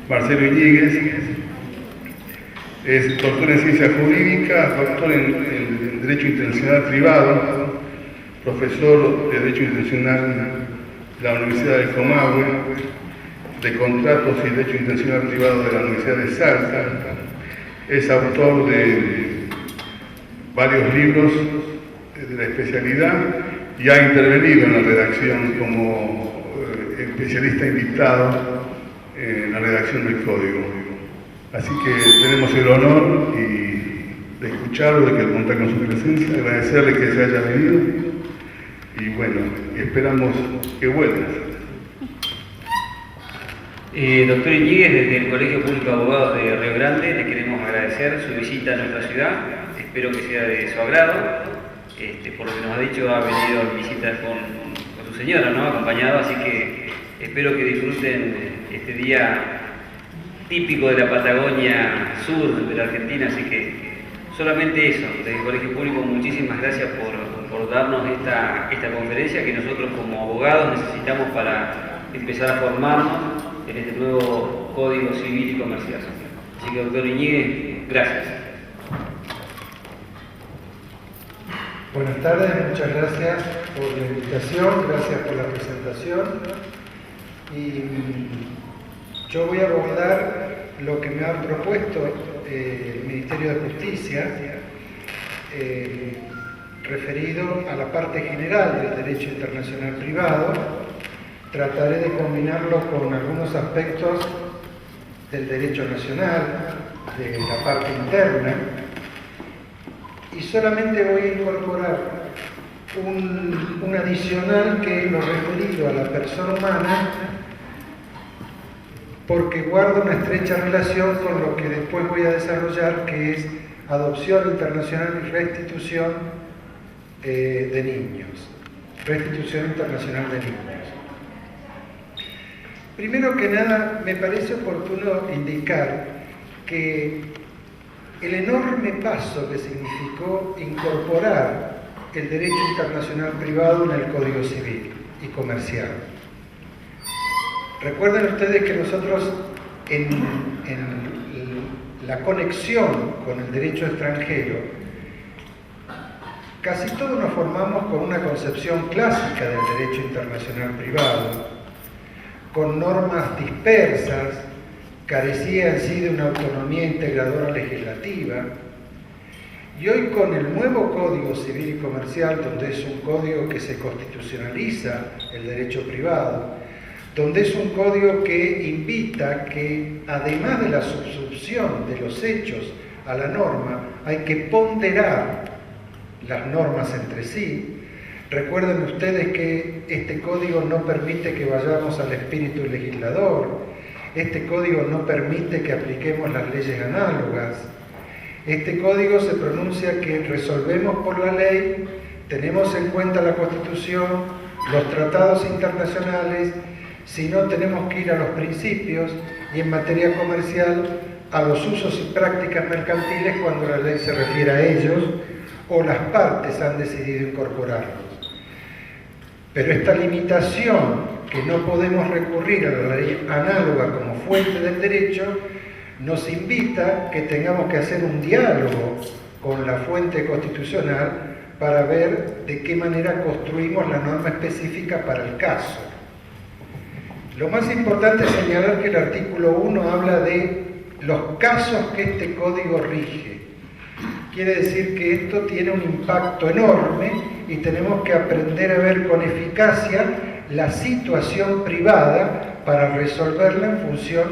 Marcelo Iñiguez es doctor en Ciencias Jurídicas, doctor en Derecho Internacional Privado, profesor de Derecho Internacional de la Universidad del Comahue, de Contratos y Derecho Internacional Privado de la Universidad de Salta. Es autor de varios libros de la especialidad y ha intervenido en la redacción como especialista invitado en la redacción del código. Así que tenemos el honor de escucharlo, de que contar con su presencia, agradecerle que se haya venido y bueno, esperamos que vuelva. Doctor Iñiguez, desde el Colegio Público de Abogados de Río Grande, le queremos agradecer su visita a nuestra ciudad. Espero que sea de su agrado. Por lo que nos ha dicho, ha venido en visita con su señora, ¿no? Acompañado, así que espero que disfruten este día típico de la Patagonia Sur de la Argentina, así que solamente eso. Desde el Colegio Público, muchísimas gracias por darnos esta conferencia que nosotros como abogados necesitamos para empezar a formarnos en este nuevo Código Civil y Comercial. Así que, doctor Iñiguez, gracias. Buenas tardes, muchas gracias por la invitación, gracias por la presentación. Y yo voy a abordar lo que me ha propuesto el Ministerio de Justicia referido a la parte general del derecho internacional privado. Trataré de combinarlo con algunos aspectos del derecho nacional, de la parte interna, y solamente voy a incorporar un adicional que es lo referido a la persona humana, porque guarda una estrecha relación con lo que después voy a desarrollar, que es adopción internacional y restitución de niños. Restitución internacional de niños. Primero que nada, me parece oportuno indicar que el enorme paso que significó incorporar el derecho internacional privado en el Código Civil y Comercial. Recuerden ustedes que nosotros en la conexión con el derecho extranjero, casi todos nos formamos con una concepción clásica del derecho internacional privado, con normas dispersas, carecía en sí de una autonomía integradora legislativa, y hoy con el nuevo Código Civil y Comercial, donde es un código que se constitucionaliza el derecho privado, donde es un código que invita que, además de la subsunción de los hechos a la norma, hay que ponderar las normas entre sí. Recuerden ustedes que este código no permite que vayamos al espíritu legislador, este código no permite que apliquemos las leyes análogas, este código se pronuncia que resolvemos por la ley, tenemos en cuenta la Constitución, los tratados internacionales, si no tenemos que ir a los principios y en materia comercial a los usos y prácticas mercantiles cuando la ley se refiere a ellos o las partes han decidido incorporarlos. Pero esta limitación, que no podemos recurrir a la ley análoga como fuente del derecho, nos invita que tengamos que hacer un diálogo con la fuente constitucional para ver de qué manera construimos la norma específica para el caso. Lo más importante es señalar que el artículo 1 habla de los casos que este código rige. Quiere decir que esto tiene un impacto enorme y tenemos que aprender a ver con eficacia la situación privada para resolverla en función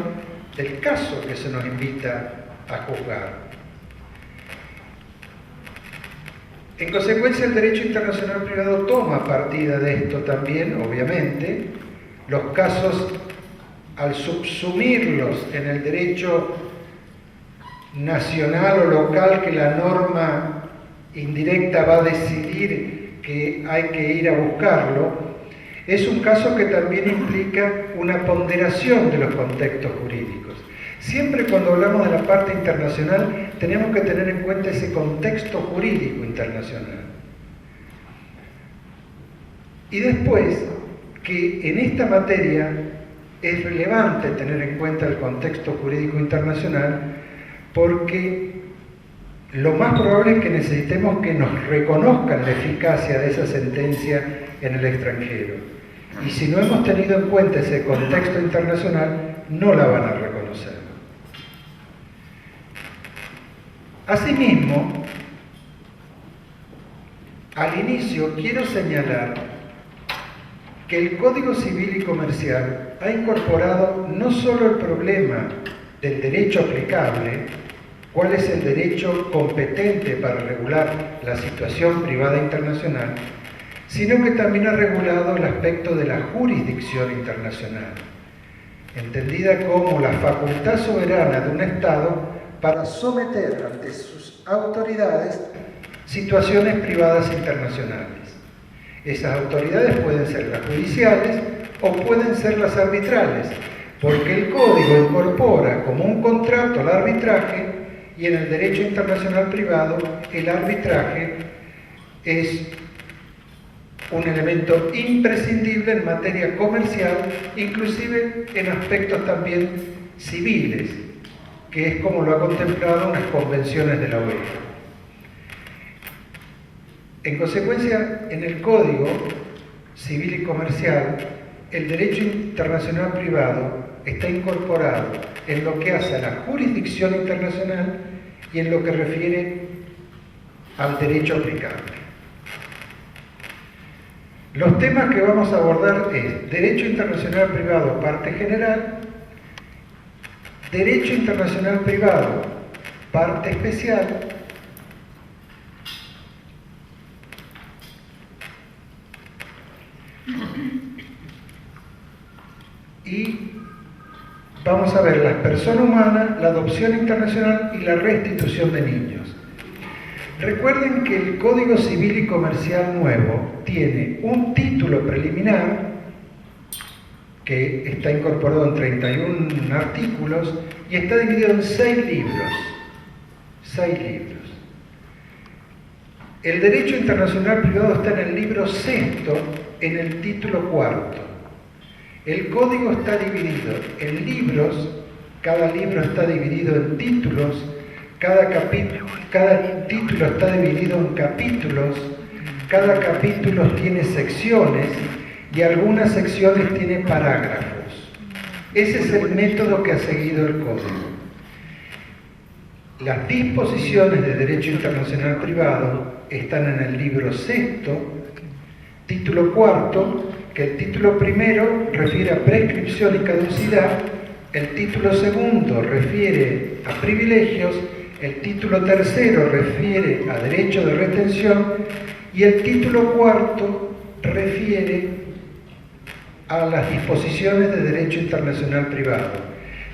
del caso que se nos invita a juzgar. En consecuencia, el derecho internacional privado toma partida de esto también, obviamente. Los casos, al subsumirlos en el derecho nacional o local que la norma indirecta va a decidir que hay que ir a buscarlo, es un caso que también implica una ponderación de los contextos jurídicos. Siempre cuando hablamos de la parte internacional tenemos que tener en cuenta ese contexto jurídico internacional. Y después, que en esta materia es relevante tener en cuenta el contexto jurídico internacional porque lo más probable es que necesitemos que nos reconozcan la eficacia de esa sentencia en el extranjero. Y si no hemos tenido en cuenta ese contexto internacional, no la van a reconocer. Asimismo, al inicio quiero señalar que el Código Civil y Comercial ha incorporado no solo el problema del derecho aplicable, cuál es el derecho competente para regular la situación privada internacional, sino que también ha regulado el aspecto de la jurisdicción internacional, entendida como la facultad soberana de un Estado para someter ante sus autoridades situaciones privadas internacionales. Esas autoridades pueden ser las judiciales o pueden ser las arbitrales, porque el Código incorpora como un contrato al arbitraje y en el derecho internacional privado el arbitraje es un elemento imprescindible en materia comercial, inclusive en aspectos también civiles, que es como lo ha contemplado unas convenciones de la OEA. En consecuencia, en el Código Civil y Comercial, el derecho internacional privado está incorporado en lo que hace a la jurisdicción internacional y en lo que refiere al derecho aplicable. Los temas que vamos a abordar es derecho internacional privado, parte general, derecho internacional privado, parte especial, y vamos a ver las personas humanas, la adopción internacional y la restitución de niños. Recuerden que el Código Civil y Comercial nuevo tiene un título preliminar que está incorporado en 31 artículos y está dividido en 6 libros. 6 libros. El derecho internacional privado está en el libro 6º, en el título 4º. El código está dividido en libros, cada libro está dividido en títulos, cada título está dividido en capítulos, cada capítulo tiene secciones y algunas secciones tienen parágrafos. Ese es el método que ha seguido el código. Las disposiciones de derecho internacional privado están en el libro 6º, título 4º, que el título primero refiere a prescripción y caducidad, el título segundo refiere a privilegios, el título tercero refiere a derecho de retención y el título cuarto refiere a las disposiciones de derecho internacional privado,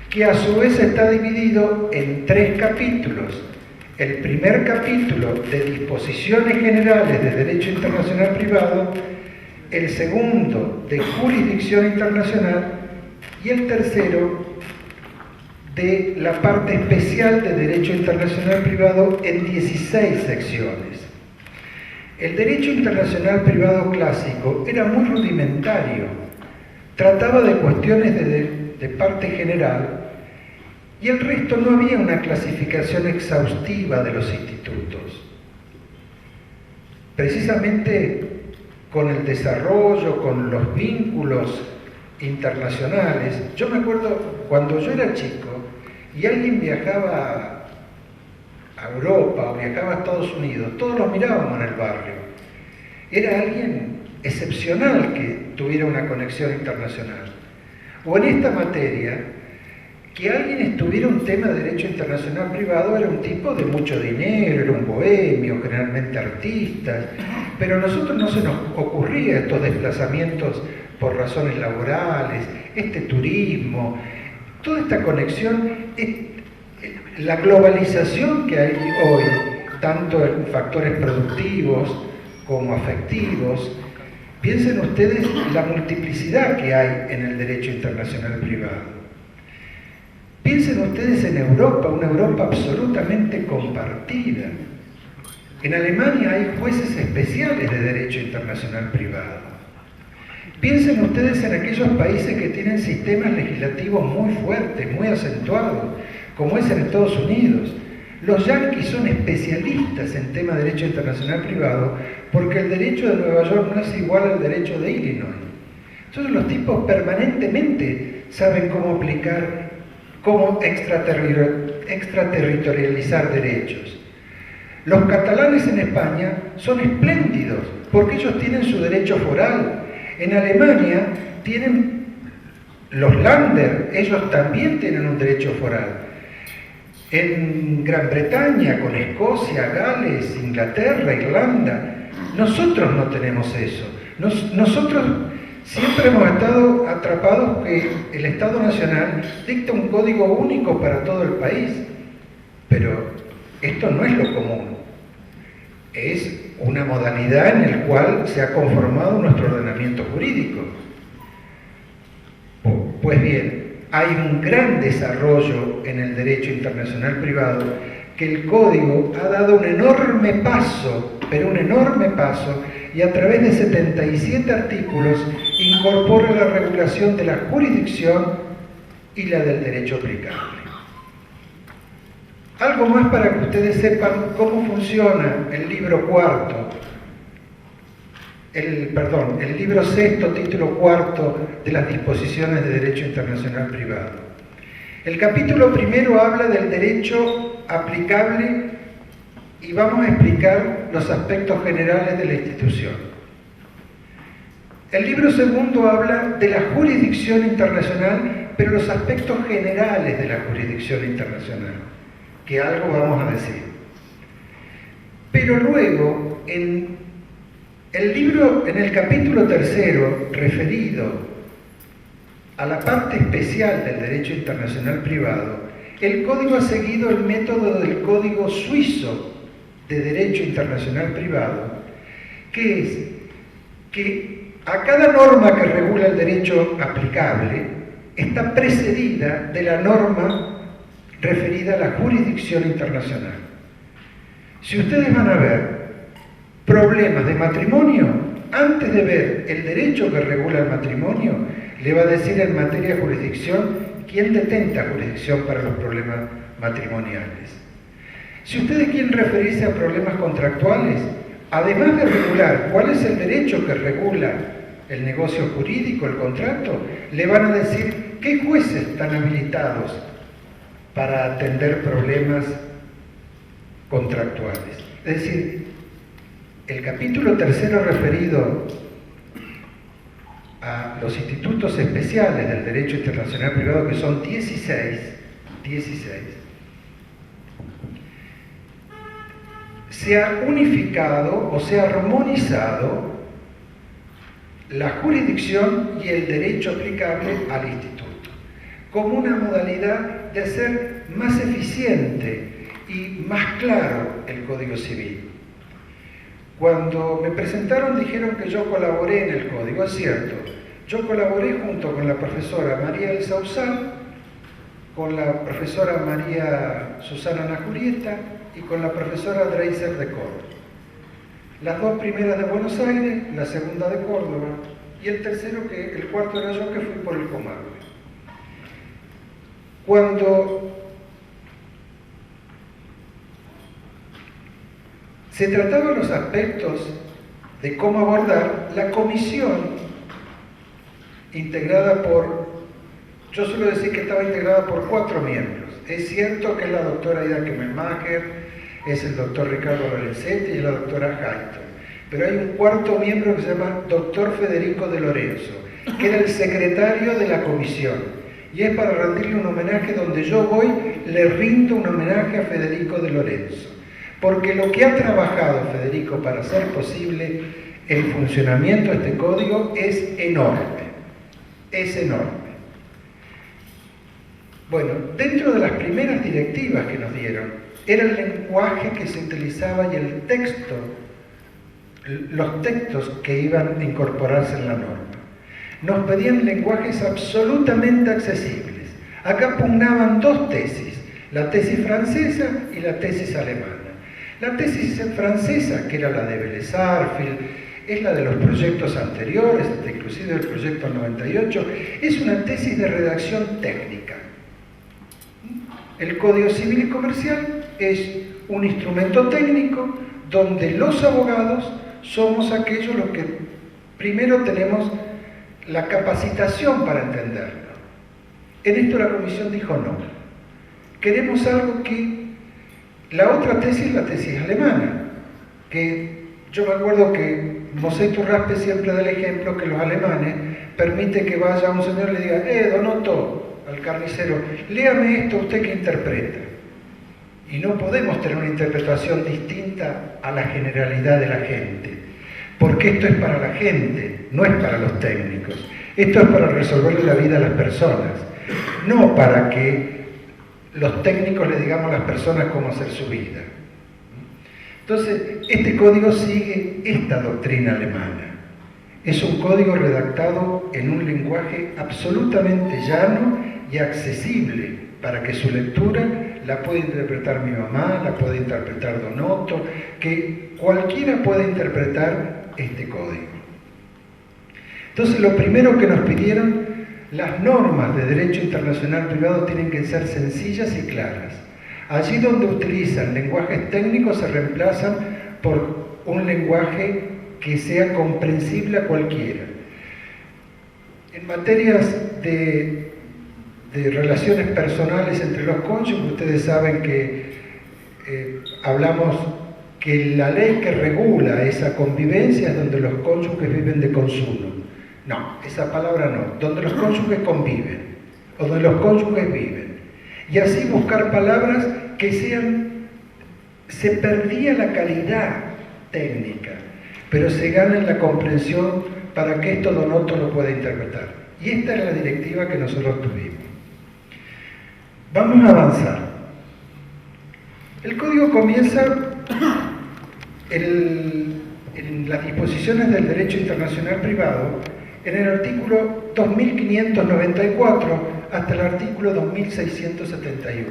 que a su vez está dividido en 3 capítulos. El primer capítulo de disposiciones generales de derecho internacional privado, el segundo de jurisdicción internacional y el tercero de la parte especial de derecho internacional privado en 16 secciones. El derecho internacional privado clásico era muy rudimentario, trataba de cuestiones de parte general y el resto no había una clasificación exhaustiva de los institutos. Precisamente con el desarrollo, con los vínculos internacionales, yo me acuerdo cuando yo era chico y alguien viajaba a Europa o viajaba a Estados Unidos, todos los mirábamos en el barrio. Era alguien excepcional que tuviera una conexión internacional. O en esta materia, que alguien estuviera un tema de derecho internacional privado era un tipo de mucho dinero, era un bohemio, generalmente artistas, pero a nosotros no se nos ocurría estos desplazamientos por razones laborales, este turismo, toda esta conexión, la globalización que hay hoy, tanto en factores productivos como afectivos. Piensen ustedes la multiplicidad que hay en el derecho internacional privado. Piensen ustedes en Europa, una Europa absolutamente compartida. En Alemania hay jueces especiales de derecho internacional privado. Piensen ustedes en aquellos países que tienen sistemas legislativos muy fuertes, muy acentuados, como es en Estados Unidos. Los yanquis son especialistas en tema de derecho internacional privado porque el derecho de Nueva York no es igual al derecho de Illinois. Entonces los tipos permanentemente saben cómo aplicar, cómo extraterritorializar derechos. Los catalanes en España son espléndidos porque ellos tienen su derecho foral. En Alemania tienen los Länder, ellos también tienen un derecho foral. En Gran Bretaña, con Escocia, Gales, Inglaterra, Irlanda, nosotros no tenemos eso. Nosotros siempre hemos estado atrapados que el Estado Nacional dicta un código único para todo el país, pero esto no es lo común. Es una modalidad en la cual se ha conformado nuestro ordenamiento jurídico. Pues bien, hay un gran desarrollo en el derecho internacional privado que el Código ha dado un enorme paso, pero un enorme paso, y a través de 77 artículos incorpora la regulación de la jurisdicción y la del derecho aplicable. Algo más para que ustedes sepan cómo funciona el libro cuarto, el libro sexto, título cuarto de las disposiciones de derecho internacional privado. El capítulo primero habla del derecho aplicable y vamos a explicar los aspectos generales de la institución. El libro segundo habla de la jurisdicción internacional, pero los aspectos generales de la jurisdicción internacional, que algo vamos a decir. Pero luego, en el capítulo tercero, referido a la parte especial del derecho internacional privado, el Código ha seguido el método del Código Suizo de Derecho Internacional Privado, que es que a cada norma que regula el derecho aplicable está precedida de la norma referida a la jurisdicción internacional. Si ustedes van a ver problemas de matrimonio, antes de ver el derecho que regula el matrimonio, le va a decir en materia de jurisdicción quién detenta jurisdicción para los problemas matrimoniales. Si ustedes quieren referirse a problemas contractuales, además de regular cuál es el derecho que regula el negocio jurídico, el contrato, le van a decir qué jueces están habilitados para atender problemas contractuales. Es decir, el capítulo tercero referido a los institutos especiales del derecho internacional privado, que son 16, se ha unificado o se ha armonizado la jurisdicción y el derecho aplicable al instituto, como una modalidad de hacer más eficiente y más claro el Código Civil. Cuando me presentaron dijeron que yo colaboré en el Código, es cierto. Yo colaboré junto con la profesora María Elsa Usal, con la profesora María Susana Najurieta y con la profesora Dreiser de Córdoba. Las dos primeras de Buenos Aires, la segunda de Córdoba y el cuarto era yo, que fui por el Comahue. Cuando se trataban los aspectos de cómo abordar, la comisión integrada yo suelo decir que estaba integrada por 4 miembros. Es cierto que es la doctora Ida Kemmelmacher, es el doctor Ricardo Lorenzetti y la doctora Hayton. Pero hay un cuarto miembro que se llama doctor Federico de Lorenzo, que era el secretario de la comisión. Y es para rendirle un homenaje donde yo voy, le rindo un homenaje a Federico de Lorenzo. Porque lo que ha trabajado Federico para hacer posible el funcionamiento de este código es enorme. Es enorme. Bueno, dentro de las primeras directivas que nos dieron, era el lenguaje que se utilizaba y el texto, los textos que iban a incorporarse en la norma. Nos pedían lenguajes absolutamente accesibles. Acá pugnaban 2 tesis, la tesis francesa y la tesis alemana. La tesis francesa, que era la de Vélez Sarsfield, es la de los proyectos anteriores, inclusive el proyecto 98, es una tesis de redacción técnica. El Código Civil y Comercial es un instrumento técnico donde los abogados somos aquellos los que primero tenemos la capacitación para entenderlo. En esto la comisión dijo no. Queremos algo que... La otra tesis, la tesis alemana, que yo me acuerdo que Mosè Turraspe siempre da el ejemplo que los alemanes permiten que vaya un señor y le diga, don Otto, al carnicero, léame esto, usted que interpreta. Y no podemos tener una interpretación distinta a la generalidad de la gente, porque esto es para la gente, no es para los técnicos. Esto es para resolverle la vida a las personas, no para que los técnicos le digamos a las personas cómo hacer su vida. Entonces, este código sigue esta doctrina alemana. Es un código redactado en un lenguaje absolutamente llano y accesible para que su lectura la pueda interpretar mi mamá, la puede interpretar Don Otto, que cualquiera pueda interpretar este código. Entonces, lo primero que nos pidieron, las normas de derecho internacional privado tienen que ser sencillas y claras. Allí donde utilizan lenguajes técnicos se reemplazan por un lenguaje que sea comprensible a cualquiera. En materias de relaciones personales entre los cónyuges, ustedes saben que hablamos que la ley que regula esa convivencia es donde los cónyuges viven de consumo. No, esa palabra no, donde los cónyuges conviven o donde los cónyuges viven. Y así buscar palabras que se perdía la calidad técnica, pero se gana en la comprensión para que esto Don Otto lo pueda interpretar. Y esta es la directiva que nosotros tuvimos. Vamos a avanzar. El código comienza en las disposiciones del derecho internacional privado, en el artículo 2594 hasta el artículo 2671.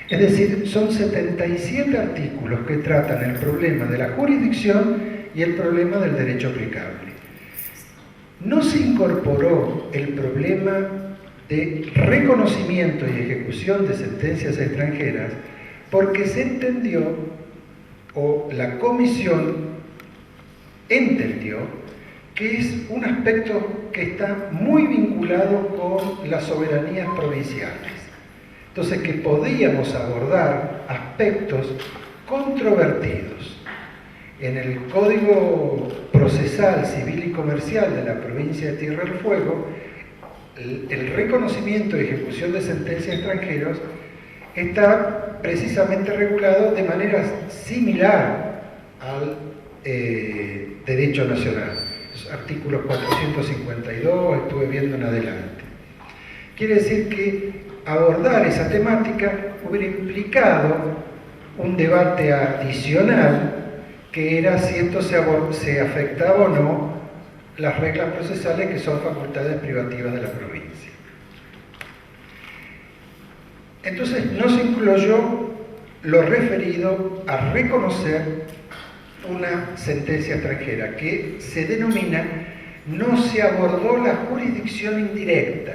Es decir, son 77 artículos que tratan el problema de la jurisdicción y el problema del derecho aplicable. No se incorporó el problema de reconocimiento y ejecución de sentencias extranjeras porque se entendió, o la comisión entendió, que es un aspecto que está muy vinculado con las soberanías provinciales. Entonces, que podíamos abordar aspectos controvertidos. En el Código Procesal, Civil y Comercial de la provincia de Tierra del Fuego, el reconocimiento y ejecución de sentencias extranjeras está precisamente regulado de manera similar al derecho nacional. Los artículos 452, estuve viendo en adelante. Quiere decir que abordar esa temática hubiera implicado un debate adicional que era si esto se afectaba o no las reglas procesales que son facultades privativas de la provincia. Entonces no se incluyó lo referido a reconocer una sentencia extranjera, que se denomina, no se abordó la jurisdicción indirecta.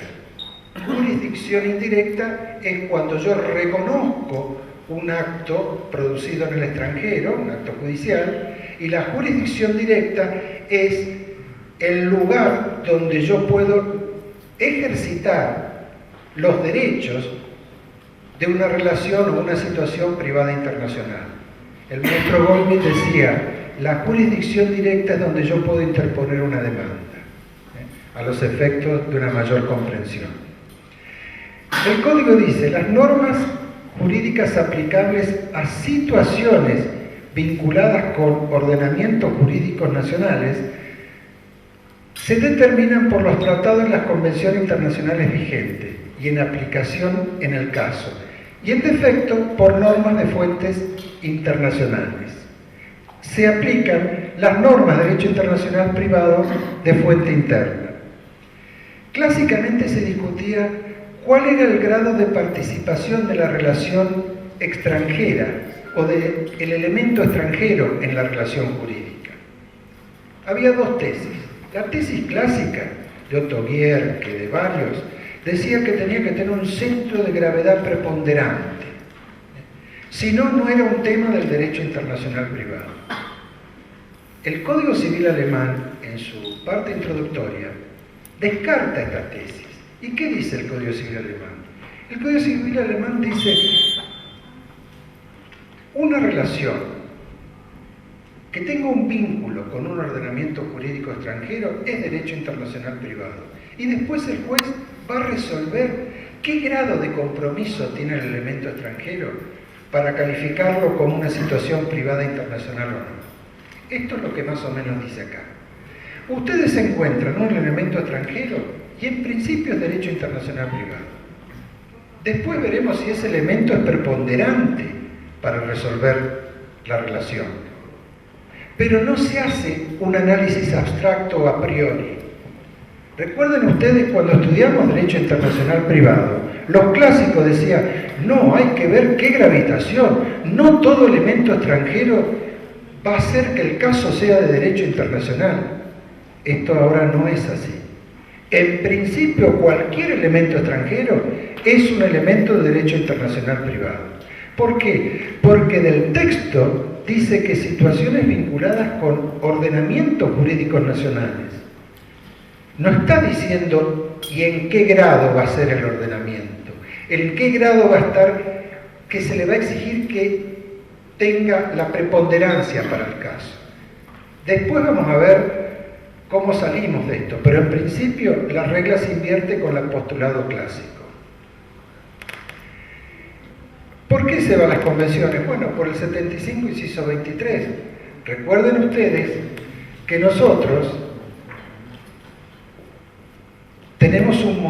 Jurisdicción indirecta es cuando yo reconozco un acto producido en el extranjero, un acto judicial, y la jurisdicción directa es el lugar donde yo puedo ejercitar los derechos de una relación o una situación privada internacional. El ministro Goldman decía, la jurisdicción directa es donde yo puedo interponer una demanda, a los efectos de una mayor comprensión. El código dice, las normas jurídicas aplicables a situaciones vinculadas con ordenamientos jurídicos nacionales se determinan por los tratados y las convenciones internacionales vigentes y en aplicación en el caso, y en defecto por normas de fuentes internacionales. Se aplican las normas de derecho internacional privado de fuente interna. Clásicamente se discutía cuál era el grado de participación de la relación extranjera o del elemento extranjero en la relación jurídica. había dos tesis. La tesis clásica de Otto Guerke, de varios, decía que tenía que tener un centro de gravedad preponderante. Si no, no era un tema del derecho internacional privado. El Código Civil alemán, en su parte introductoria, descarta esta tesis. ¿Y qué dice el Código Civil alemán? El Código Civil alemán dice una relación que tenga un vínculo con un ordenamiento jurídico extranjero es derecho internacional privado. Y después el juez va a resolver qué grado de compromiso tiene el elemento extranjero para calificarlo como una situación privada internacional o no. Esto es lo que más o menos dice acá. Ustedes encuentran un elemento extranjero y en principio es derecho internacional privado. Después veremos si ese elemento es preponderante para resolver la relación. Pero no se hace un análisis abstracto a priori. Recuerden ustedes cuando estudiamos derecho internacional privado, los clásicos decían, no, hay que ver qué gravitación, no todo elemento extranjero va a hacer que el caso sea de derecho internacional. Esto ahora no es así. En principio, cualquier elemento extranjero es un elemento de derecho internacional privado. ¿Por qué? Porque del texto dice que situaciones vinculadas con ordenamientos jurídicos nacionales. No está diciendo y en qué grado va a ser el ordenamiento, en qué grado va a estar, que se le va a exigir que tenga la preponderancia para el caso. Después vamos a ver cómo salimos de esto, pero en principio la regla se invierte con el postulado clásico. ¿Por qué se van las convenciones? Bueno, por el 75, inciso 23. Recuerden ustedes que nosotros tenemos un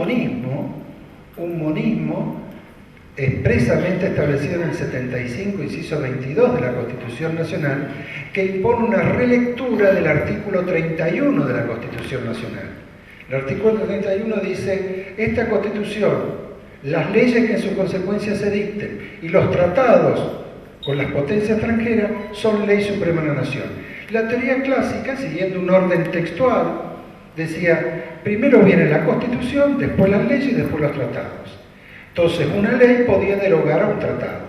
monismo expresamente establecido en el 75, inciso 22 de la Constitución Nacional, que impone una relectura del artículo 31 de la Constitución Nacional. El artículo 31 dice, esta Constitución, las leyes que en su consecuencia se dicten y los tratados con las potencias extranjeras son ley suprema de la nación. La teoría clásica, siguiendo un orden textual, decía, primero viene la Constitución, después las leyes y después los tratados. Entonces, una ley podía derogar a un tratado.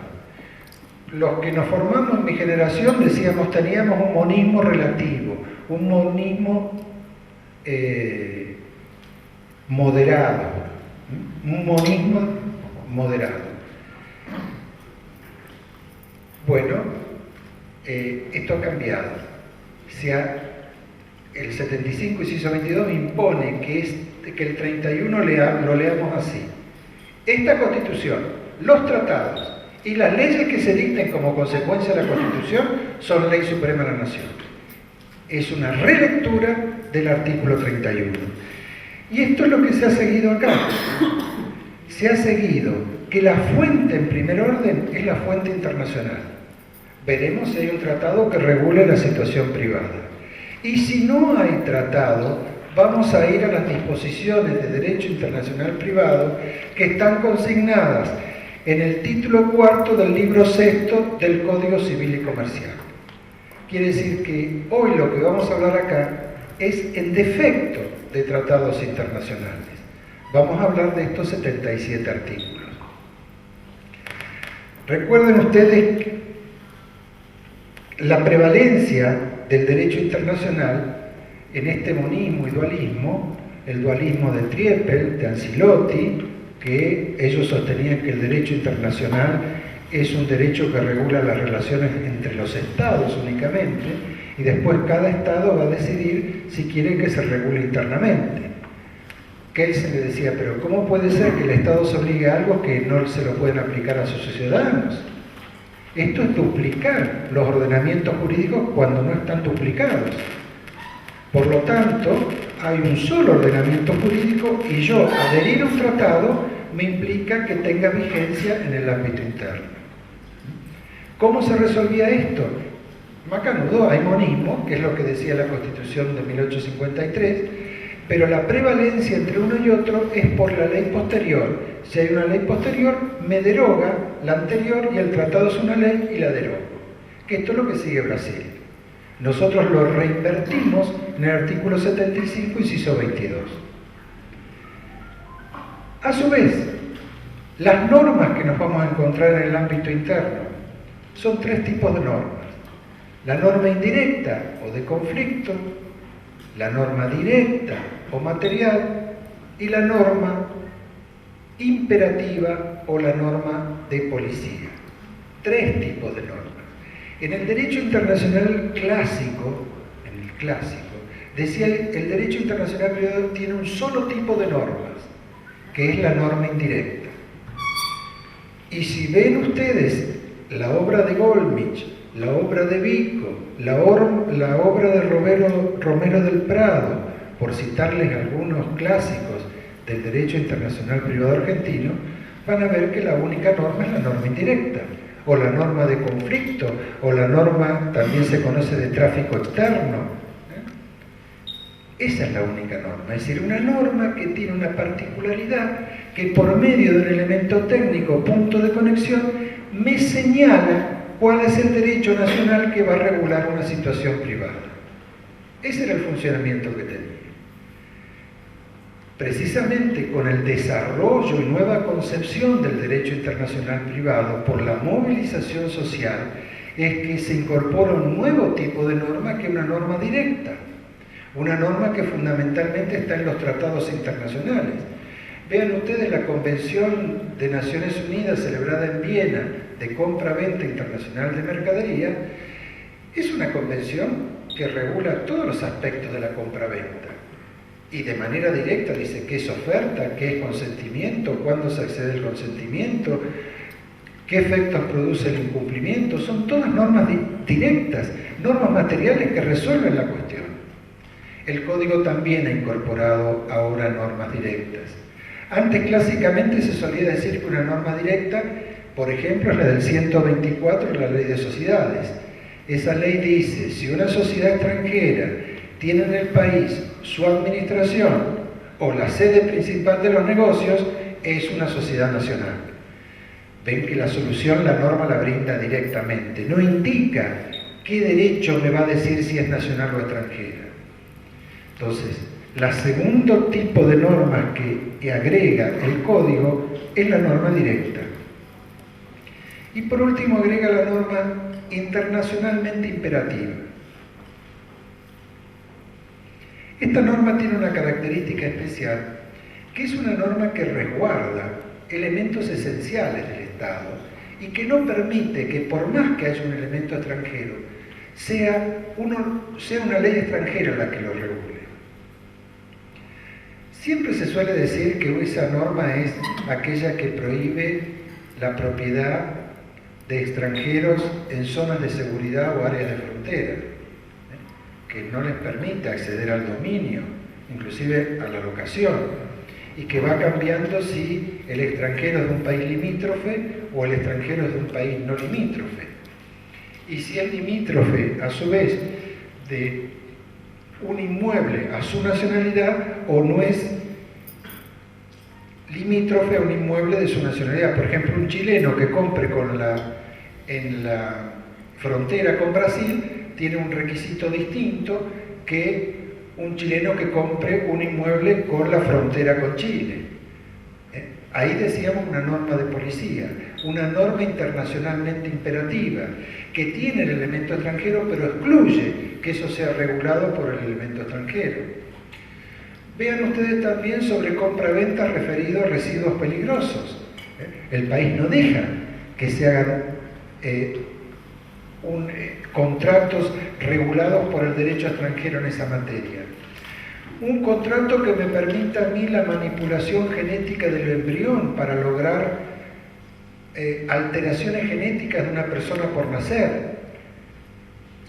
Los que nos formamos en mi generación decíamos, teníamos un monismo relativo, un monismo moderado, un monismo moderado. Bueno, esto ha cambiado. El 75, inciso 22, impone que el 31 lo leamos así. Esta Constitución, los tratados y las leyes que se dicten como consecuencia de la Constitución son ley suprema de la nación. Es una relectura del artículo 31. Y esto es lo que se ha seguido acá. Se ha seguido que la fuente en primer orden es la fuente internacional. Veremos si hay un tratado que regule la situación privada. Y si no hay tratado, vamos a ir a las disposiciones de derecho internacional privado que están consignadas en el título cuarto del libro sexto del Código Civil y Comercial. Quiere decir que hoy lo que vamos a hablar acá es en defecto de tratados internacionales. Vamos a hablar de estos 77 artículos. Recuerden ustedes la prevalencia del derecho internacional en este monismo y dualismo, el dualismo de Triepel, de Ancilotti, que ellos sostenían que el derecho internacional es un derecho que regula las relaciones entre los estados únicamente, y después cada estado va a decidir si quiere que se regule internamente. Kelsen le decía, pero ¿cómo puede ser que el estado se obligue a algo que no se lo pueden aplicar a sus ciudadanos? Esto es duplicar los ordenamientos jurídicos cuando no están duplicados. Por lo tanto, hay un solo ordenamiento jurídico y yo adherir a un tratado me implica que tenga vigencia en el ámbito interno. ¿Cómo se resolvía esto? Macanudo, hay monismo, que es lo que decía la Constitución de 1853, pero la prevalencia entre uno y otro es por la ley posterior. Si hay una ley posterior, me deroga la anterior y el tratado es una ley y la derogo. Que esto es lo que sigue Brasil. Nosotros lo reinvertimos en el artículo 75, inciso 22. A su vez, las normas que nos vamos a encontrar en el ámbito interno son tres tipos de normas. La norma indirecta o de conflicto, la norma directa o material y la norma imperativa o la norma de policía. Tres tipos de normas. En el derecho internacional clásico, decía el derecho internacional privado tiene un solo tipo de normas, que es la norma indirecta. Y si ven ustedes la obra de Gollmich, la obra de Vico, la obra de Romero del Prado, por citarles algunos clásicos del derecho internacional privado argentino, van a ver que la única norma es la norma indirecta, o la norma de conflicto, o la norma, también se conoce de tráfico externo. Esa es la única norma, es decir, una norma que tiene una particularidad que por medio de un elemento técnico, punto de conexión, me señala cuál es el derecho nacional que va a regular una situación privada. Ese era el funcionamiento que tenía. Precisamente con el desarrollo y nueva concepción del derecho internacional privado por la movilización social es que se incorpora un nuevo tipo de norma que es una norma directa, una norma que fundamentalmente está en los tratados internacionales. Vean ustedes la Convención de Naciones Unidas celebrada en Viena de compra-venta internacional de mercadería, es una convención que regula todos los aspectos de la compra-venta. Y de manera directa dice qué es oferta, qué es consentimiento, cuándo se accede al consentimiento, qué efectos produce el incumplimiento. Son todas normas directas, normas materiales que resuelven la cuestión. El Código también ha incorporado ahora normas directas. Antes clásicamente se solía decir que una norma directa, por ejemplo, es la del 124 de la Ley de Sociedades. Esa ley dice, si una sociedad extranjera tiene en el país su administración o la sede principal de los negocios, es una sociedad nacional. Ven que la solución la norma la brinda directamente, no indica qué derecho me va a decir si es nacional o extranjera. Entonces, el segundo tipo de normas que agrega el Código es la norma directa. Y por último agrega la norma internacionalmente imperativa. Esta norma tiene una característica especial, que es una norma que resguarda elementos esenciales del Estado y que no permite que por más que haya un elemento extranjero, sea una ley extranjera la que lo regule. Siempre se suele decir que esa norma es aquella que prohíbe la propiedad de extranjeros en zonas de seguridad o áreas de frontera, que no les permite acceder al dominio, inclusive a la locación, y que va cambiando si el extranjero es de un país limítrofe o el extranjero es de un país no limítrofe. Y si es limítrofe, a su vez, de un inmueble a su nacionalidad o no es limítrofe a un inmueble de su nacionalidad. Por ejemplo, un chileno que compre en la frontera con Brasil tiene un requisito distinto que un chileno que compre un inmueble con la frontera con Chile. Ahí decíamos una norma de policía, una norma internacionalmente imperativa, que tiene el elemento extranjero, pero excluye que eso sea regulado por el elemento extranjero. Vean ustedes también sobre compra-venta referido a residuos peligrosos. El país no deja que se hagan contratos regulados por el derecho extranjero en esa materia. Un contrato que me permita a mí la manipulación genética del embrión para lograr alteraciones genéticas de una persona por nacer.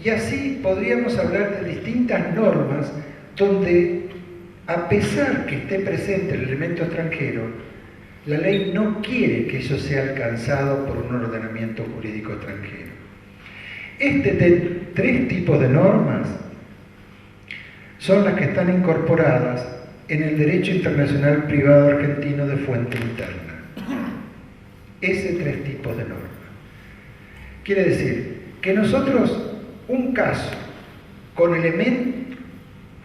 Y así podríamos hablar de distintas normas donde, a pesar que esté presente el elemento extranjero, la ley no quiere que eso sea alcanzado por un ordenamiento jurídico extranjero. Tres tipos de normas son las que están incorporadas en el derecho internacional privado argentino de fuente interna. Ese tres tipos de normas. Quiere decir que nosotros, un caso con elementos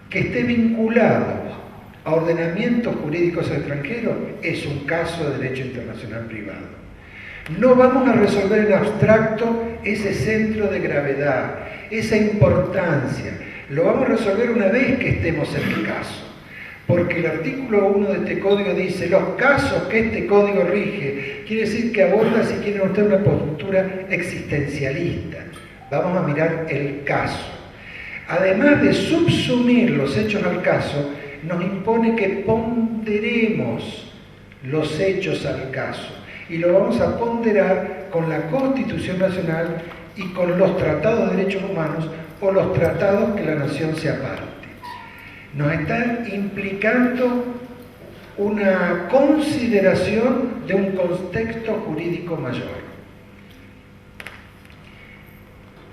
que esté vinculado a ordenamientos jurídicos extranjeros, es un caso de derecho internacional privado. No vamos a resolver en abstracto ese centro de gravedad, esa importancia. Lo vamos a resolver una vez que estemos en el caso. Porque el artículo 1 de este código dice, los casos que este código rige, quiere decir que aborda, si quieren ustedes, una postura existencialista. Vamos a mirar el caso. Además de subsumir los hechos al caso, nos impone que ponderemos los hechos al caso. Y lo vamos a ponderar con la Constitución Nacional y con los tratados de derechos humanos o los tratados que la nación se aparte. Nos está implicando una consideración de un contexto jurídico mayor.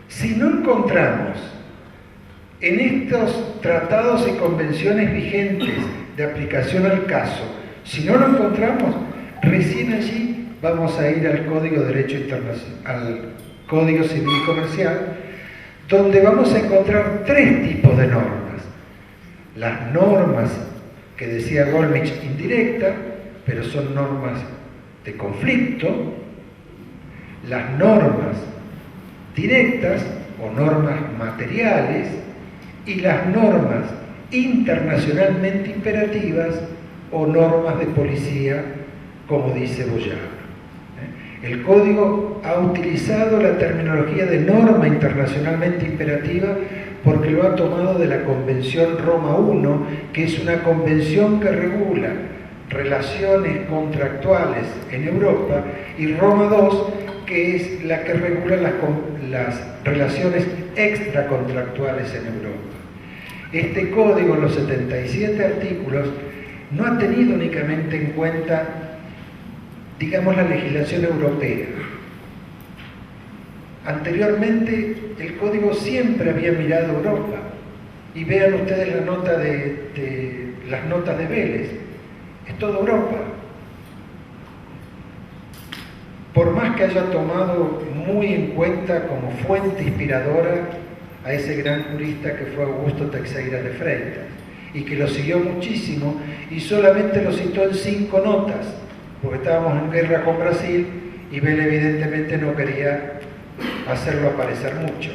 Si no encontramos en estos tratados y convenciones vigentes de aplicación al caso, si no lo encontramos, recién allí vamos a ir al Código de Derecho Internacional, al Código Civil y Comercial, donde vamos a encontrar tres tipos de normas. Las normas que decía Gollmich indirectas, pero son normas de conflicto, las normas directas o normas materiales y las normas internacionalmente imperativas o normas de policía, como dice Boyar. El Código ha utilizado la terminología de norma internacionalmente imperativa porque lo ha tomado de la Convención Roma I, que es una convención que regula relaciones contractuales en Europa, y Roma II, que es la que regula las relaciones extracontractuales en Europa. Este código, en los 77 artículos, no ha tenido únicamente en cuenta, digamos, la legislación europea. Anteriormente, el código siempre había mirado a Europa. Y vean ustedes la nota las notas de Vélez. Es toda Europa. Por más que haya tomado muy en cuenta como fuente inspiradora a ese gran jurista que fue Augusto Teixeira de Freitas, y que lo siguió muchísimo, y solamente lo citó en 5 notas, porque estábamos en guerra con Brasil, y Vélez evidentemente no quería hacerlo aparecer mucho.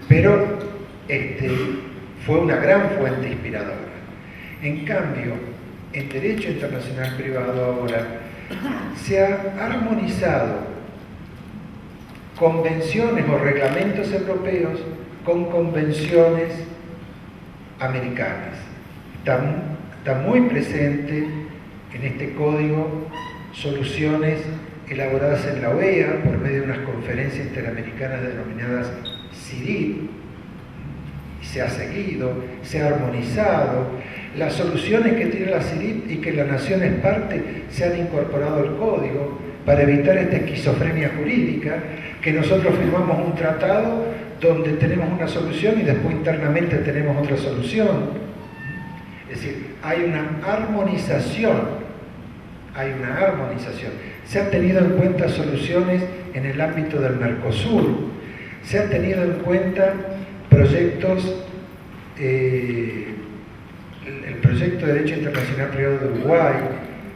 Pero fue una gran fuente inspiradora. En cambio, en derecho internacional privado ahora se ha armonizado convenciones o reglamentos europeos con convenciones americanas. Está muy presente en este código soluciones elaboradas en la OEA por medio de unas conferencias interamericanas denominadas CIDIP, y se ha seguido, se ha armonizado. Las soluciones que tiene la CIDIP y que la nación es parte se han incorporado al código para evitar esta esquizofrenia jurídica, que nosotros firmamos un tratado donde tenemos una solución y después internamente tenemos otra solución. Es decir, hay una armonización. Se han tenido en cuenta soluciones en el ámbito del Mercosur, se han tenido en cuenta proyectos, el proyecto de Derecho Internacional Privado de Uruguay,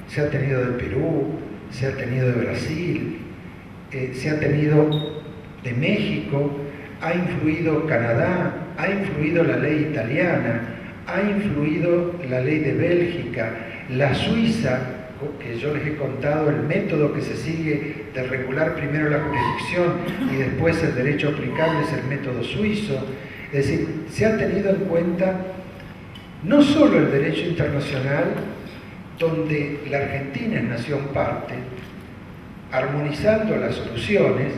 se ha tenido de Perú, se ha tenido de Brasil, se ha tenido de México, ha influido Canadá, ha influido la ley italiana, ha influido la ley de Bélgica, la Suiza, que yo les he contado el método que se sigue de regular primero la jurisdicción y después el derecho aplicable es el método suizo. Es decir, se ha tenido en cuenta no solo el derecho internacional, donde la Argentina es nación parte, armonizando las soluciones,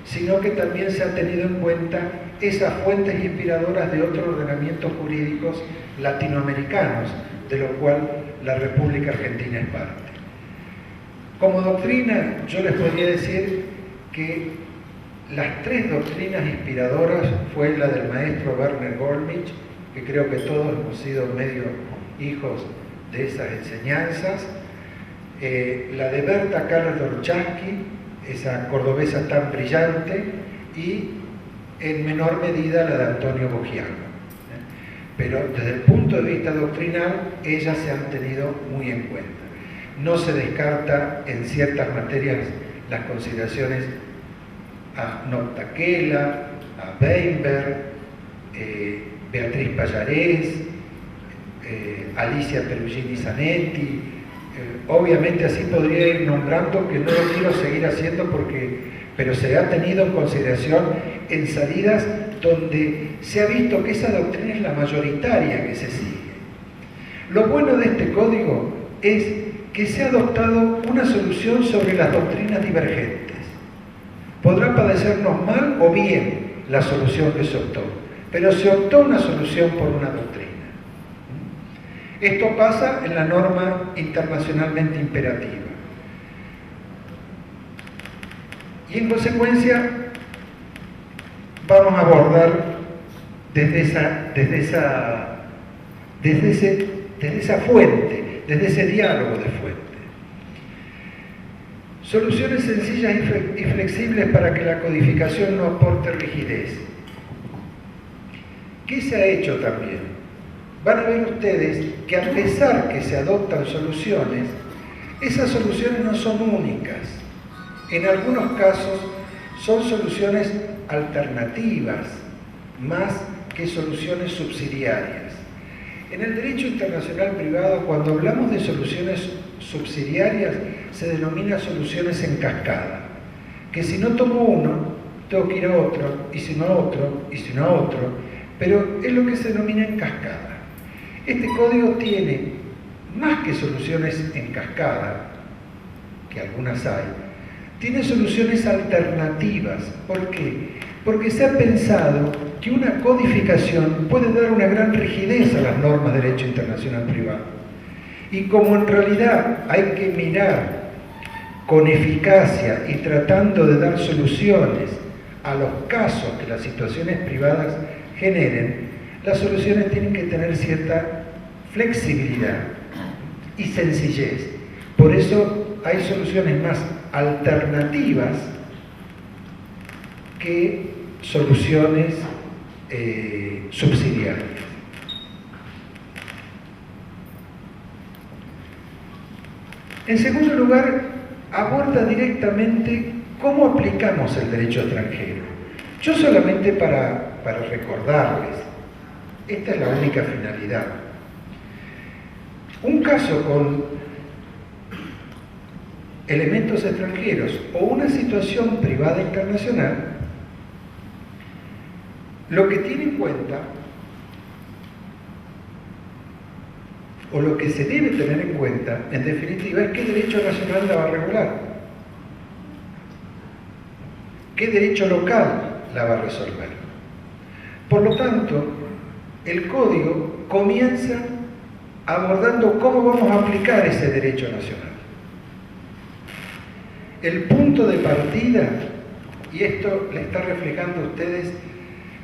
sino que también se ha tenido en cuenta esas fuentes inspiradoras de otros ordenamientos jurídicos latinoamericanos, de lo cual la República Argentina es parte. Como doctrina, yo les podría decir que las 3 doctrinas inspiradoras fue la del maestro Werner Gollmich, que creo que todos hemos sido medio hijos de esas enseñanzas, la de Berta Karol-Dorchansky, esa cordobesa tan brillante, y en menor medida la de Antonio Bogiano. pero desde el punto de vista doctrinal, ellas se han tenido muy en cuenta. No se descarta en ciertas materias las consideraciones a Noctaquela, a Weinberg, Beatriz Pallarés, Alicia Perugini Zanetti. Obviamente así podría ir nombrando, que no lo quiero seguir haciendo pero se ha tenido en consideración en salidas donde se ha visto que esa doctrina es la mayoritaria que se sigue. Lo bueno de este código es que se ha adoptado una solución sobre las doctrinas divergentes. Podrá parecernos mal o bien la solución que se optó, pero se optó una solución por una doctrina. Esto pasa en la norma internacionalmente imperativa. Y en consecuencia vamos a abordar desde esa fuente, desde ese diálogo de fuente. Soluciones sencillas y flexibles para que la codificación no aporte rigidez. ¿Qué se ha hecho también? Van a ver ustedes que a pesar que se adoptan soluciones, esas soluciones no son únicas. En algunos casos son soluciones alternativas, más que soluciones subsidiarias. En el derecho internacional privado, cuando hablamos de soluciones subsidiarias, se denomina soluciones en cascada, que si no tomo uno, tengo que ir a otro, y si no a otro, y si no a otro, pero es lo que se denomina en cascada. Este código tiene más que soluciones en cascada, que algunas hay, tiene soluciones alternativas. ¿Por qué? Porque se ha pensado que una codificación puede dar una gran rigidez a las normas de derecho internacional privado. Y como en realidad hay que mirar con eficacia y tratando de dar soluciones a los casos que las situaciones privadas generen, las soluciones tienen que tener cierta flexibilidad y sencillez. Por eso hay soluciones más alternativas que soluciones subsidiarias. En segundo lugar, aborda directamente cómo aplicamos el derecho extranjero. Yo solamente para recordarles, esta es la única finalidad. Un caso con elementos extranjeros o una situación privada internacional, lo que tiene en cuenta, o lo que se debe tener en cuenta, en definitiva, es qué derecho nacional la va a regular, qué derecho local la va a resolver. Por lo tanto, el código comienza abordando cómo vamos a aplicar ese derecho nacional. El punto de partida, y esto le está reflejando a ustedes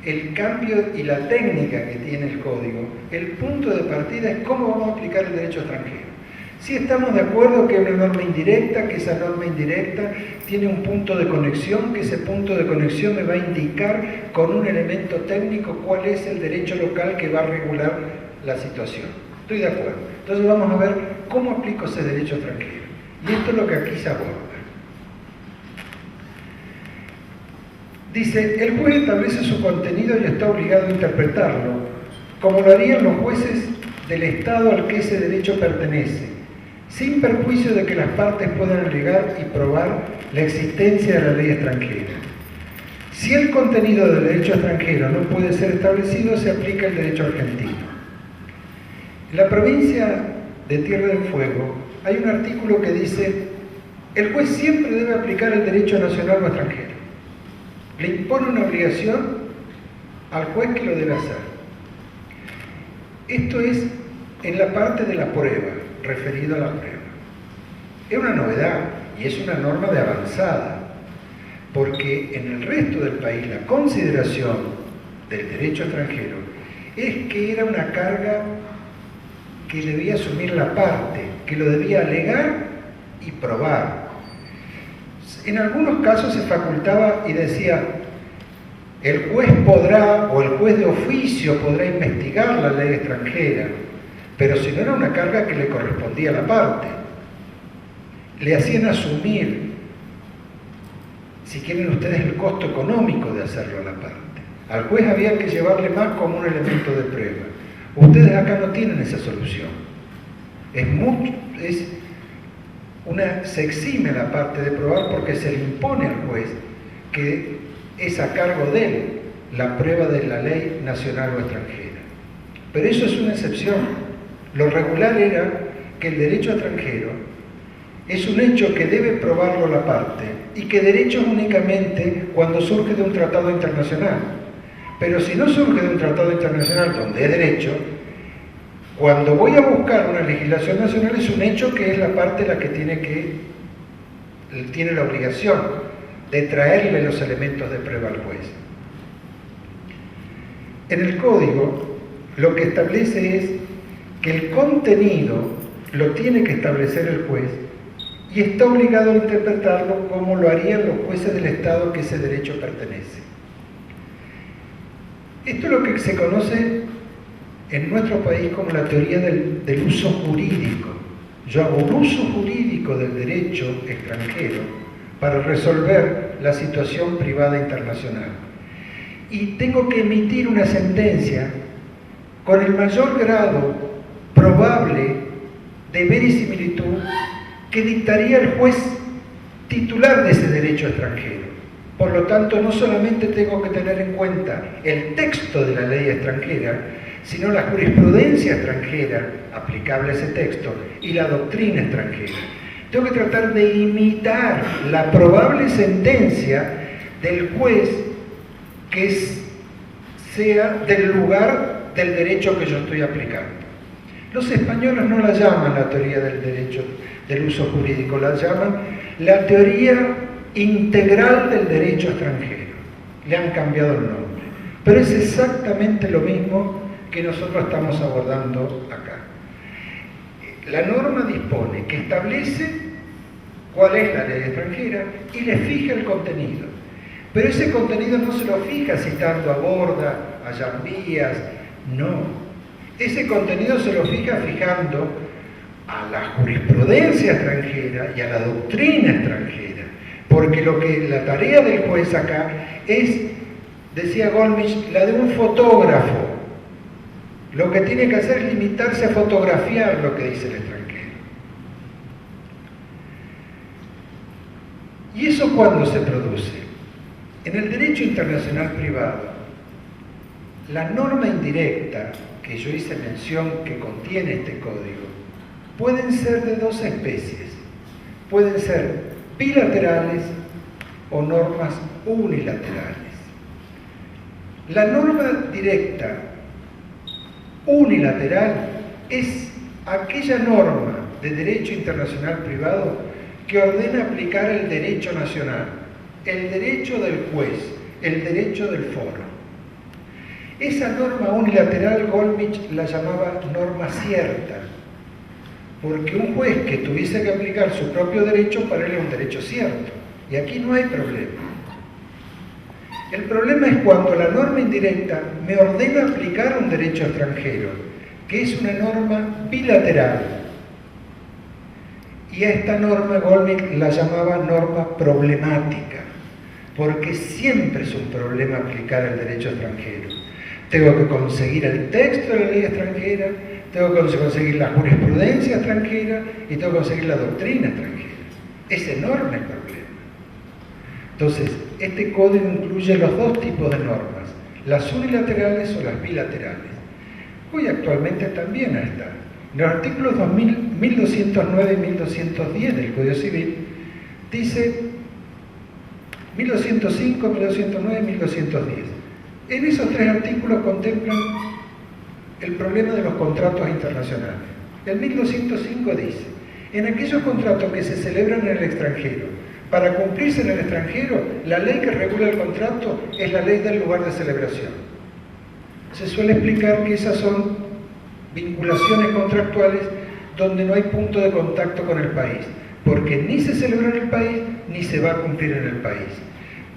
el cambio y la técnica que tiene el código, el punto de partida es cómo vamos a aplicar el derecho extranjero. Si estamos de acuerdo que es una norma indirecta, que esa norma indirecta tiene un punto de conexión, que ese punto de conexión me va a indicar con un elemento técnico cuál es el derecho local que va a regular la situación. Estoy de acuerdo. Entonces vamos a ver cómo aplico ese derecho extranjero. Y esto es lo que aquí se aborda. Dice, el juez establece su contenido y está obligado a interpretarlo, como lo harían los jueces del Estado al que ese derecho pertenece, sin perjuicio de que las partes puedan alegar y probar la existencia de la ley extranjera. Si el contenido del derecho extranjero no puede ser establecido, se aplica el derecho argentino. En la provincia de Tierra del Fuego hay un artículo que dice, el juez siempre debe aplicar el derecho nacional o extranjero. Le impone una obligación al juez que lo debe hacer. Esto es en la parte de la prueba, referido a la prueba. Es una novedad y es una norma de avanzada, porque en el resto del país la consideración del derecho extranjero es que era una carga que debía asumir la parte, que lo debía alegar y probar. En algunos casos se facultaba y decía, El juez podrá, o el juez de oficio podrá investigar la ley extranjera, pero si no era una carga que le correspondía a la parte. Le hacían asumir, si quieren ustedes, el costo económico de hacerlo a la parte. Al juez había que llevarle más como un elemento de prueba. Ustedes acá no tienen esa solución. Se exime la parte de probar porque se le impone al juez que es a cargo de él la prueba de la ley nacional o extranjera. Pero eso es una excepción. Lo regular era que el derecho extranjero es un hecho que debe probarlo la parte y que derecho es únicamente cuando surge de un tratado internacional. Pero si no surge de un tratado internacional donde es derecho, cuando voy a buscar una legislación nacional es un hecho que es la parte la que tiene la obligación de traerle los elementos de prueba al juez. En el código lo que establece es que el contenido lo tiene que establecer el juez y está obligado a interpretarlo como lo harían los jueces del Estado que ese derecho pertenece. Esto es lo que se conoce en nuestro país como la teoría del uso jurídico. Yo hago un uso jurídico del derecho extranjero para resolver la situación privada internacional. Y tengo que emitir una sentencia con el mayor grado probable de verisimilitud que dictaría el juez titular de ese derecho extranjero. Por lo tanto, no solamente tengo que tener en cuenta el texto de la ley extranjera, sino la jurisprudencia extranjera aplicable a ese texto y la doctrina extranjera. Tengo que tratar de imitar la probable sentencia del juez que sea del lugar del derecho que yo estoy aplicando. Los españoles no la llaman la teoría del derecho del uso jurídico, la llaman la teoría integral del derecho extranjero. Le han cambiado el nombre, pero es exactamente lo mismo que nosotros estamos abordando acá. La norma dispone que establece cuál es la ley extranjera y le fija el contenido, pero ese contenido no se lo fija citando a Borda, a Llambías, no. Ese contenido se lo fija fijando a la jurisprudencia extranjera y a la doctrina extranjera, porque la tarea del juez acá es, decía Goldmich, la de un fotógrafo. Lo que tiene que hacer es limitarse a fotografiar lo que dice el extranjero. ¿Y eso cuándo se produce? En el derecho internacional privado, la norma indirecta que yo hice mención que contiene este código pueden ser de dos especies. Pueden ser bilaterales o normas unilaterales. La norma directa unilateral es aquella norma de derecho internacional privado que ordena aplicar el derecho nacional, el derecho del juez, el derecho del foro. Esa norma unilateral Goldmich la llamaba norma cierta, porque un juez que tuviese que aplicar su propio derecho para él es un derecho cierto, y aquí no hay problema. El problema es cuando la norma indirecta me ordena aplicar un derecho extranjero, que es una norma bilateral. Y a esta norma Goldmich la llamaba norma problemática, porque siempre es un problema aplicar el derecho extranjero. Tengo que conseguir el texto de la ley extranjera, tengo que conseguir la jurisprudencia extranjera y tengo que conseguir la doctrina extranjera. Es enorme el problema. Entonces, este código incluye los dos tipos de normas, las unilaterales o las bilaterales. Hoy actualmente también está. En los artículos 1209 y 1210 del Código Civil dice 1205, 1209 y 1210. En esos tres artículos contemplan el problema de los contratos internacionales. El 1205 dice, en aquellos contratos que se celebran en el extranjero, para cumplirse en el extranjero, la ley que regula el contrato es la ley del lugar de celebración. Se suele explicar que esas son vinculaciones contractuales donde no hay punto de contacto con el país, porque ni se celebra en el país, ni se va a cumplir en el país.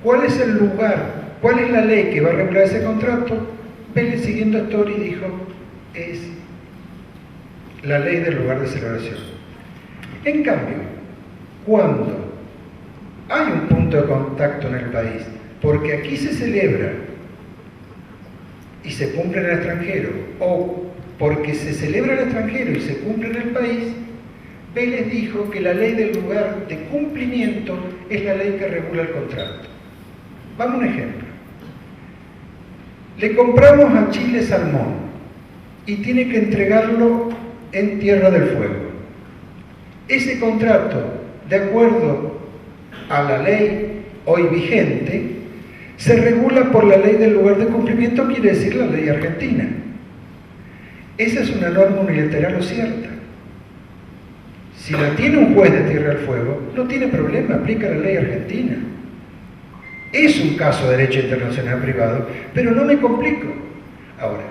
¿Cuál es el lugar ¿Cuál es la ley que va a regular ese contrato? Vélez, siguiendo a Story, dijo, es la ley del lugar de celebración. En cambio, cuando hay un punto de contacto en el país, porque aquí se celebra y se cumple en el extranjero, o porque se celebra en el extranjero y se cumple en el país, Vélez dijo que la ley del lugar de cumplimiento es la ley que regula el contrato. Vamos a un ejemplo. Le compramos a Chile salmón y tiene que entregarlo en Tierra del Fuego. Ese contrato, de acuerdo a la ley hoy vigente, se regula por la ley del lugar de cumplimiento, quiere decir la ley argentina. Esa es una norma unilateral o cierta. Si la tiene un juez de Tierra del Fuego, no tiene problema, aplica la ley argentina. Es un caso de derecho internacional privado, pero no me complico. Ahora,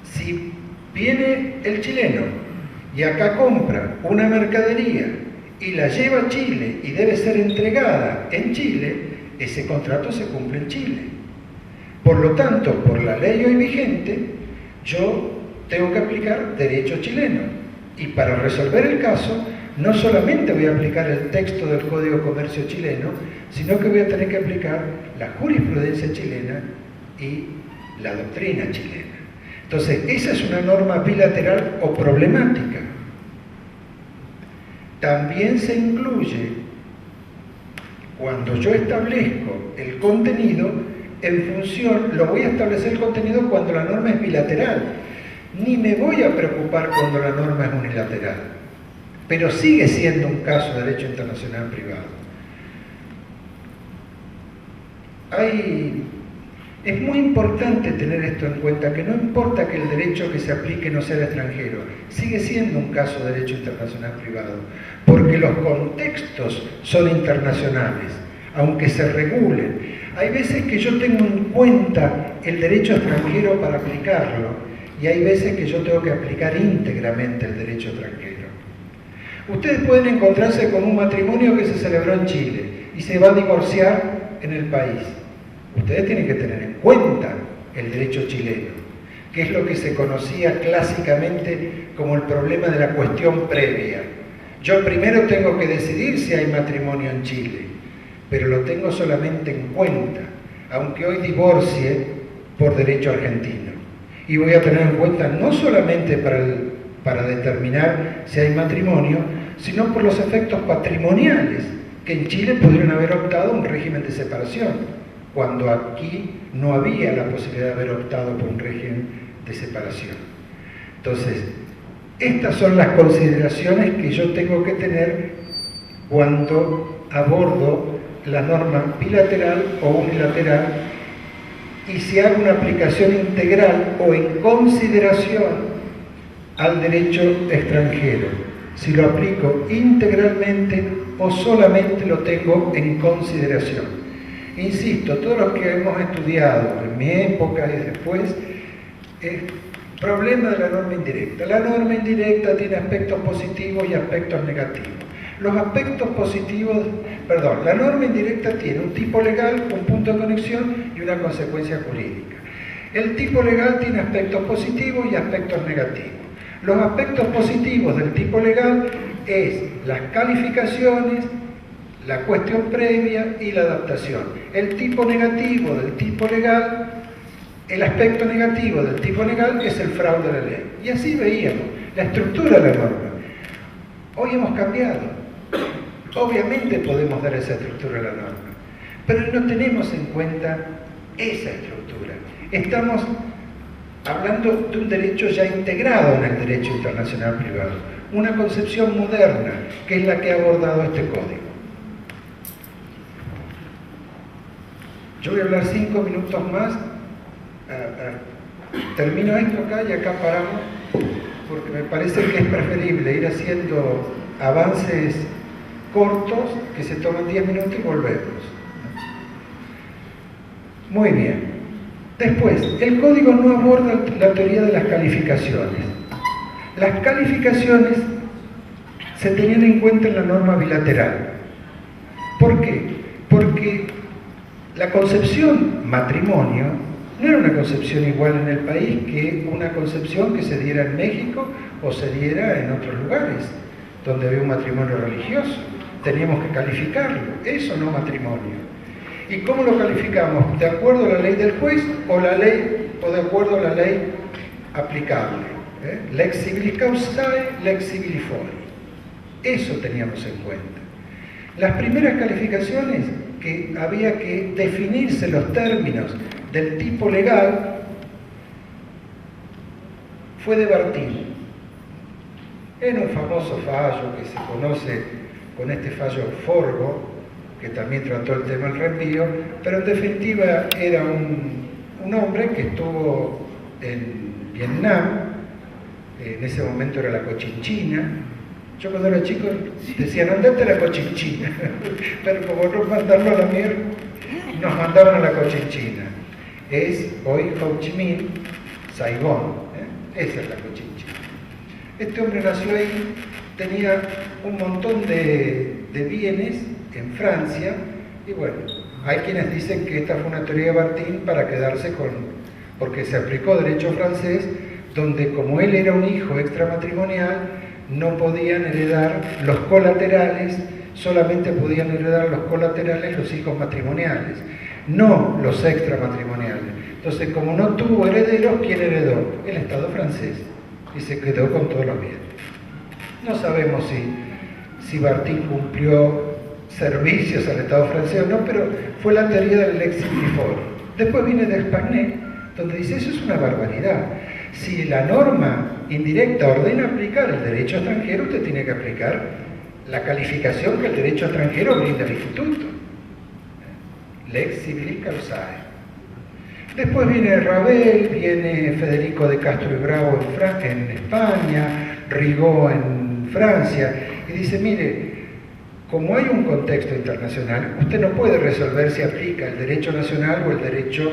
si viene el chileno y acá compra una mercadería y la lleva a Chile y debe ser entregada en Chile, ese contrato se cumple en Chile. Por lo tanto, por la ley hoy vigente, yo tengo que aplicar derecho chileno. Y para resolver el caso, no solamente voy a aplicar el texto del Código de Comercio chileno, sino que voy a tener que aplicar la jurisprudencia chilena y la doctrina chilena. Entonces, esa es una norma bilateral o problemática. También se incluye, cuando yo establezco el contenido, en función, lo voy a establecer el contenido cuando la norma es bilateral. Ni me voy a preocupar cuando la norma es unilateral. Pero sigue siendo un caso de derecho internacional privado. Es muy importante tener esto en cuenta, que no importa que el derecho que se aplique no sea el extranjero, sigue siendo un caso de derecho internacional privado, porque los contextos son internacionales, aunque se regulen. Hay veces que yo tengo en cuenta el derecho extranjero para aplicarlo, y hay veces que yo tengo que aplicar íntegramente el derecho extranjero. Ustedes pueden encontrarse con un matrimonio que se celebró en Chile y se va a divorciar en el país. Ustedes tienen que tener en cuenta el derecho chileno, que es lo que se conocía clásicamente como el problema de la cuestión previa. Yo primero tengo que decidir si hay matrimonio en Chile, pero lo tengo solamente en cuenta, aunque hoy divorcie por derecho argentino. Y voy a tener en cuenta no solamente para determinar si hay matrimonio, sino por los efectos patrimoniales, que en Chile pudieron haber optado un régimen de separación, cuando aquí no había la posibilidad de haber optado por un régimen de separación. Entonces, estas son las consideraciones que yo tengo que tener cuando abordo la norma bilateral o unilateral y si hago una aplicación integral o en consideración al derecho extranjero, si lo aplico integralmente o solamente lo tengo en consideración. Insisto, todos los que hemos estudiado en mi época y después, el problema de la norma indirecta. La norma indirecta tiene aspectos positivos y aspectos negativos. Los aspectos positivos, la norma indirecta tiene un tipo legal, un punto de conexión y una consecuencia jurídica. El tipo legal tiene aspectos positivos y aspectos negativos. Los aspectos positivos del tipo legal es las calificaciones, la cuestión previa y la adaptación. El tipo negativo del tipo legal, el aspecto negativo del tipo legal es el fraude a la ley. Y así veíamos la estructura de la norma. Hoy hemos cambiado. Obviamente podemos dar esa estructura a la norma, pero no tenemos en cuenta esa estructura. Estamos hablando de un derecho ya integrado en el derecho internacional privado, una concepción moderna que es la que ha abordado este código. Yo voy a hablar 5 minutos más, termino esto acá y acá paramos, porque me parece que es preferible ir haciendo avances cortos que se toman 10 minutos y volvemos. Muy bien. Después, el código no aborda la teoría de las calificaciones. Las calificaciones se tenían en cuenta en la norma bilateral. ¿Por qué? Porque La concepción matrimonio no era una concepción igual en el país que una concepción que se diera en México o se diera en otros lugares donde había un matrimonio religioso. Teníamos que calificarlo, eso no matrimonio. ¿Y cómo lo calificamos? ¿De acuerdo a la ley del juez o de acuerdo a la ley aplicable? Lex civilis causae, lex civili fori. Eso teníamos en cuenta. Las primeras calificaciones que había que definirse los términos del tipo legal fue de Bartín. En un famoso fallo que se conoce con este fallo Forgo, que también trató el tema del reenvío, pero en definitiva era un hombre que estuvo en Vietnam, en ese momento era la Cochinchina. Yo cuando era chico decían, andate a la Cochinchina, pero como no mandarlo a la mierda, nos mandaron a la Cochinchina. Es hoy Ho Chi Minh, Saigón, esa es la Cochinchina. Este hombre nació ahí, tenía un montón de bienes en Francia, y bueno, hay quienes dicen que esta fue una teoría de Bartín para quedarse porque se aplicó derecho francés, donde como él era un hijo extramatrimonial, no podían heredar los colaterales, solamente podían heredar los colaterales los hijos matrimoniales, no los extramatrimoniales. Entonces, como no tuvo herederos, ¿quién heredó? El Estado francés, y se quedó con todos los bienes. No sabemos si Bartín cumplió servicios al Estado francés o no, pero fue la teoría del lex civili fori. Después viene D'Espagnet, donde dice, eso es una barbaridad. Si la norma indirecta ordena aplicar el derecho extranjero, usted tiene que aplicar la calificación que el derecho extranjero brinda al instituto. Lex civilis causae. Después viene Ravel, viene Federico de Castro y Bravo en España, Rigaud en Francia, y dice, mire, como hay un contexto internacional, usted no puede resolver si aplica el derecho nacional o el derecho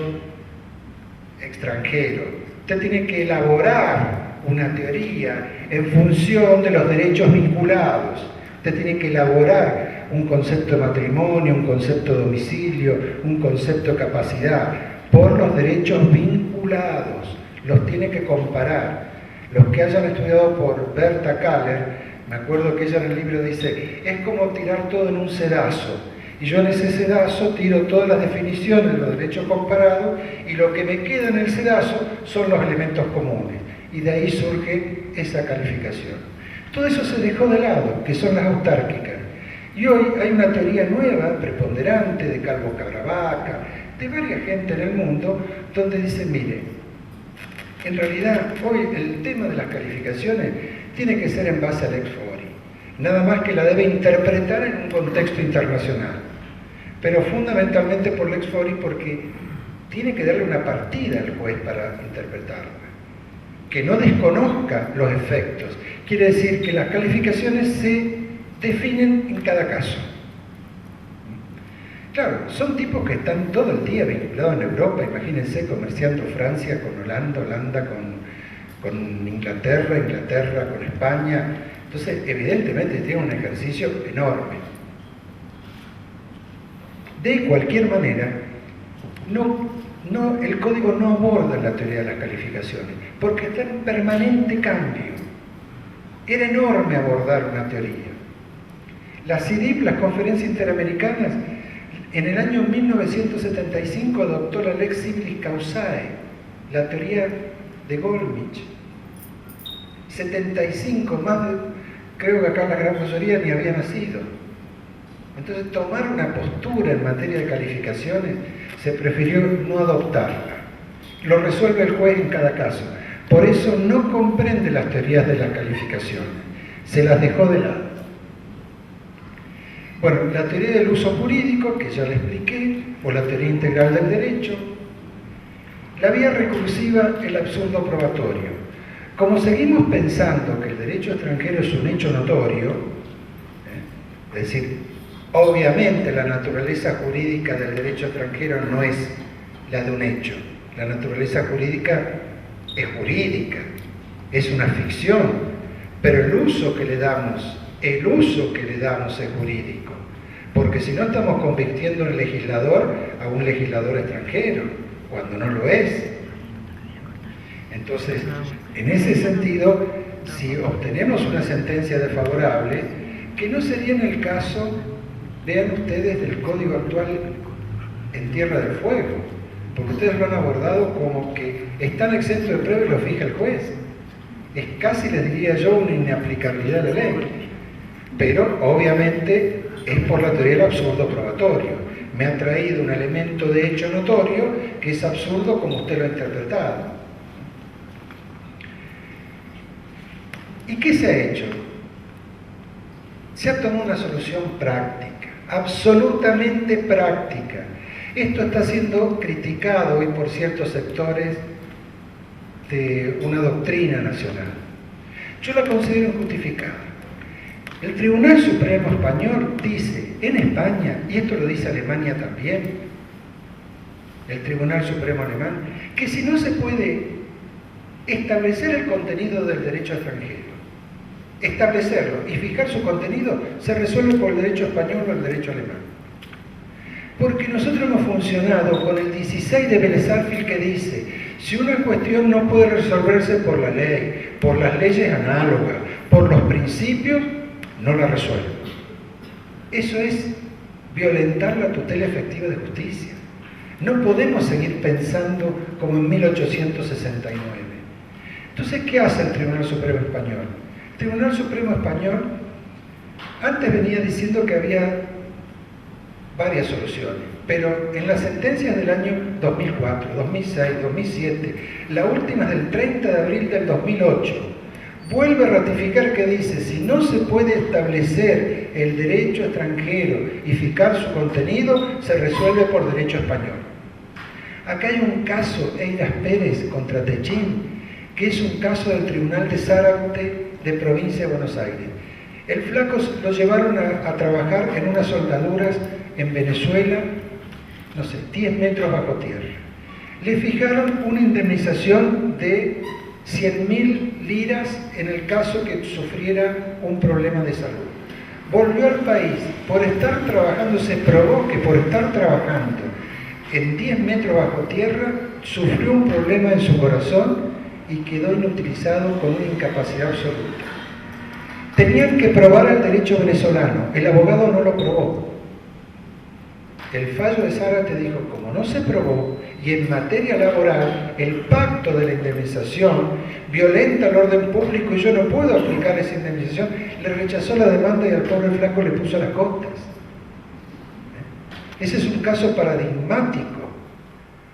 extranjero. Usted tiene que elaborar una teoría en función de los derechos vinculados. Usted tiene que elaborar un concepto de matrimonio, un concepto de domicilio, un concepto de capacidad, por los derechos vinculados. Los tiene que comparar. Los que hayan estudiado por Berta Kahler, me acuerdo que ella en el libro dice, es como tirar todo en un sedazo. Y yo en ese sedazo tiro todas las definiciones de los derechos comparados y lo que me queda en el sedazo son los elementos comunes. Y de ahí surge esa calificación. Todo eso se dejó de lado, que son las autárquicas. Y hoy hay una teoría nueva, preponderante, de Calvo Cabravaca, de varias gente en el mundo, donde dicen, mire, en realidad hoy el tema de las calificaciones tiene que ser en base al ex fori. Nada más que la debe interpretar en un contexto internacional. Pero fundamentalmente por lex fori porque tiene que darle una partida al juez para interpretarla. Que no desconozca los efectos. Quiere decir que las calificaciones se definen en cada caso. Claro, son tipos que están todo el día vinculados en Europa, imagínense, comerciando Francia con Holanda, Holanda con Inglaterra, Inglaterra con España. Entonces, evidentemente, tiene un ejercicio enorme. De cualquier manera, el código no aborda la teoría de las calificaciones, porque está en permanente cambio. Era enorme abordar una teoría. La CIDIP, las conferencias interamericanas, en el año 1975 adoptó la Lex Civilis Causae, la teoría de Goldmich. 75, creo que acá la gran mayoría ni había nacido. Entonces, tomar una postura en materia de calificaciones se prefirió no adoptarla. Lo resuelve el juez en cada caso. Por eso no comprende las teorías de las calificaciones. Se las dejó de lado. Bueno, la teoría del uso jurídico, que ya le expliqué, o la teoría integral del derecho. La vía recursiva, el absurdo probatorio. Como seguimos pensando que el derecho extranjero es un hecho notorio, es decir, obviamente la naturaleza jurídica del derecho extranjero no es la de un hecho. La naturaleza jurídica es jurídica, es una ficción, pero el uso que le damos es jurídico. porque si no estamos convirtiendo en legislador a un legislador extranjero, cuando no lo es. Entonces, en ese sentido, si obtenemos una sentencia desfavorable, que no sería en el caso, vean ustedes, del Código actual en Tierra del Fuego, porque ustedes lo han abordado como que están exentos de prueba y lo fija el juez. Es casi, les diría yo, una inaplicabilidad de la ley. Pero, obviamente, es por la teoría del absurdo probatorio. Me ha traído un elemento de hecho notorio que es absurdo como usted lo ha interpretado. ¿Y qué se ha hecho? Se ha tomado una solución práctica, absolutamente práctica. Esto está siendo criticado hoy por ciertos sectores de una doctrina nacional. Yo la considero injustificada. El Tribunal Supremo Español dice en España, y esto lo dice Alemania también, el Tribunal Supremo Alemán, que si no se puede establecer el contenido del derecho extranjero, establecerlo y fijar su contenido, se resuelve por el derecho español o el derecho alemán. Porque nosotros hemos funcionado con el 16 de Vélez Sarsfield, que dice, si una cuestión no puede resolverse por la ley, por las leyes análogas, por los principios, no la resuelve. Eso es violentar la tutela efectiva de justicia. No podemos seguir pensando como en 1869. Entonces, ¿qué hace el Tribunal Supremo Español? El Tribunal Supremo Español antes venía diciendo que había varias soluciones, pero en las sentencias del año 2004, 2006, 2007, la última del 30 de abril del 2008, vuelve a ratificar que dice, si no se puede establecer el derecho extranjero y fijar su contenido, se resuelve por derecho español. Acá hay un caso, Eiras Pérez contra Techín, que es un caso del Tribunal de Zárate de Provincia de Buenos Aires. El flaco lo llevaron a trabajar en unas soldaduras en Venezuela, no sé, 10 metros bajo tierra. Le fijaron una indemnización de 100.000 liras en el caso que sufriera un problema de salud. Volvió al país, por estar trabajando, se probó que por estar trabajando en 10 metros bajo tierra, sufrió un problema en su corazón y quedó inutilizado con una incapacidad absoluta. Tenían que probar el derecho venezolano, el abogado no lo probó. El fallo de Zárate dijo, como no se probó, y en materia laboral, el pacto de la indemnización violenta el orden público y yo no puedo aplicar esa indemnización, le rechazó la demanda y al pobre flaco le puso las costas. Ese es un caso paradigmático.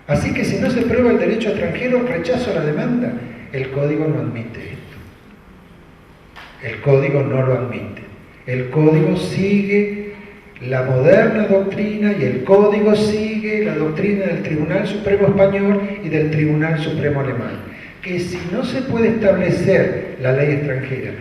Así que si no se prueba el derecho extranjero, rechazo la demanda. El Código no admite esto. El Código no lo admite. El Código sigue la moderna doctrina y el Código sigue la doctrina del Tribunal Supremo Español y del Tribunal Supremo Alemán. Que si no se puede establecer la ley extranjera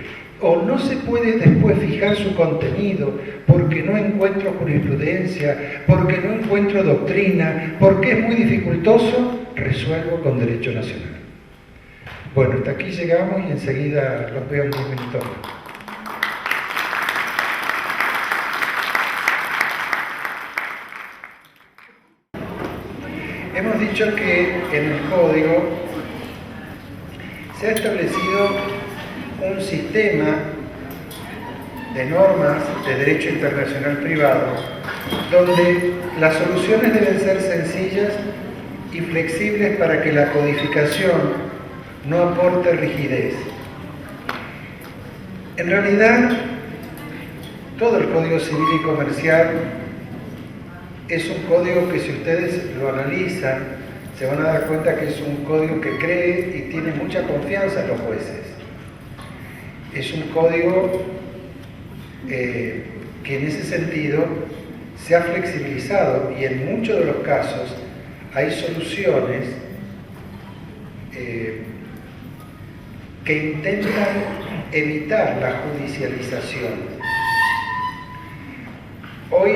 o no se puede después fijar su contenido porque no encuentro jurisprudencia, porque no encuentro doctrina, porque es muy dificultoso, resuelvo con derecho nacional. Bueno, hasta aquí llegamos y enseguida los veo en 10 minutos. Hemos dicho que en el Código se ha establecido un sistema de normas de derecho internacional privado donde las soluciones deben ser sencillas y flexibles para que la codificación no aporte rigidez. En realidad, todo el Código Civil y Comercial es un código que si ustedes lo analizan, se van a dar cuenta que es un código que cree y tiene mucha confianza en los jueces. Es un código que en ese sentido se ha flexibilizado y en muchos de los casos hay soluciones que intentan evitar la judicialización. Hoy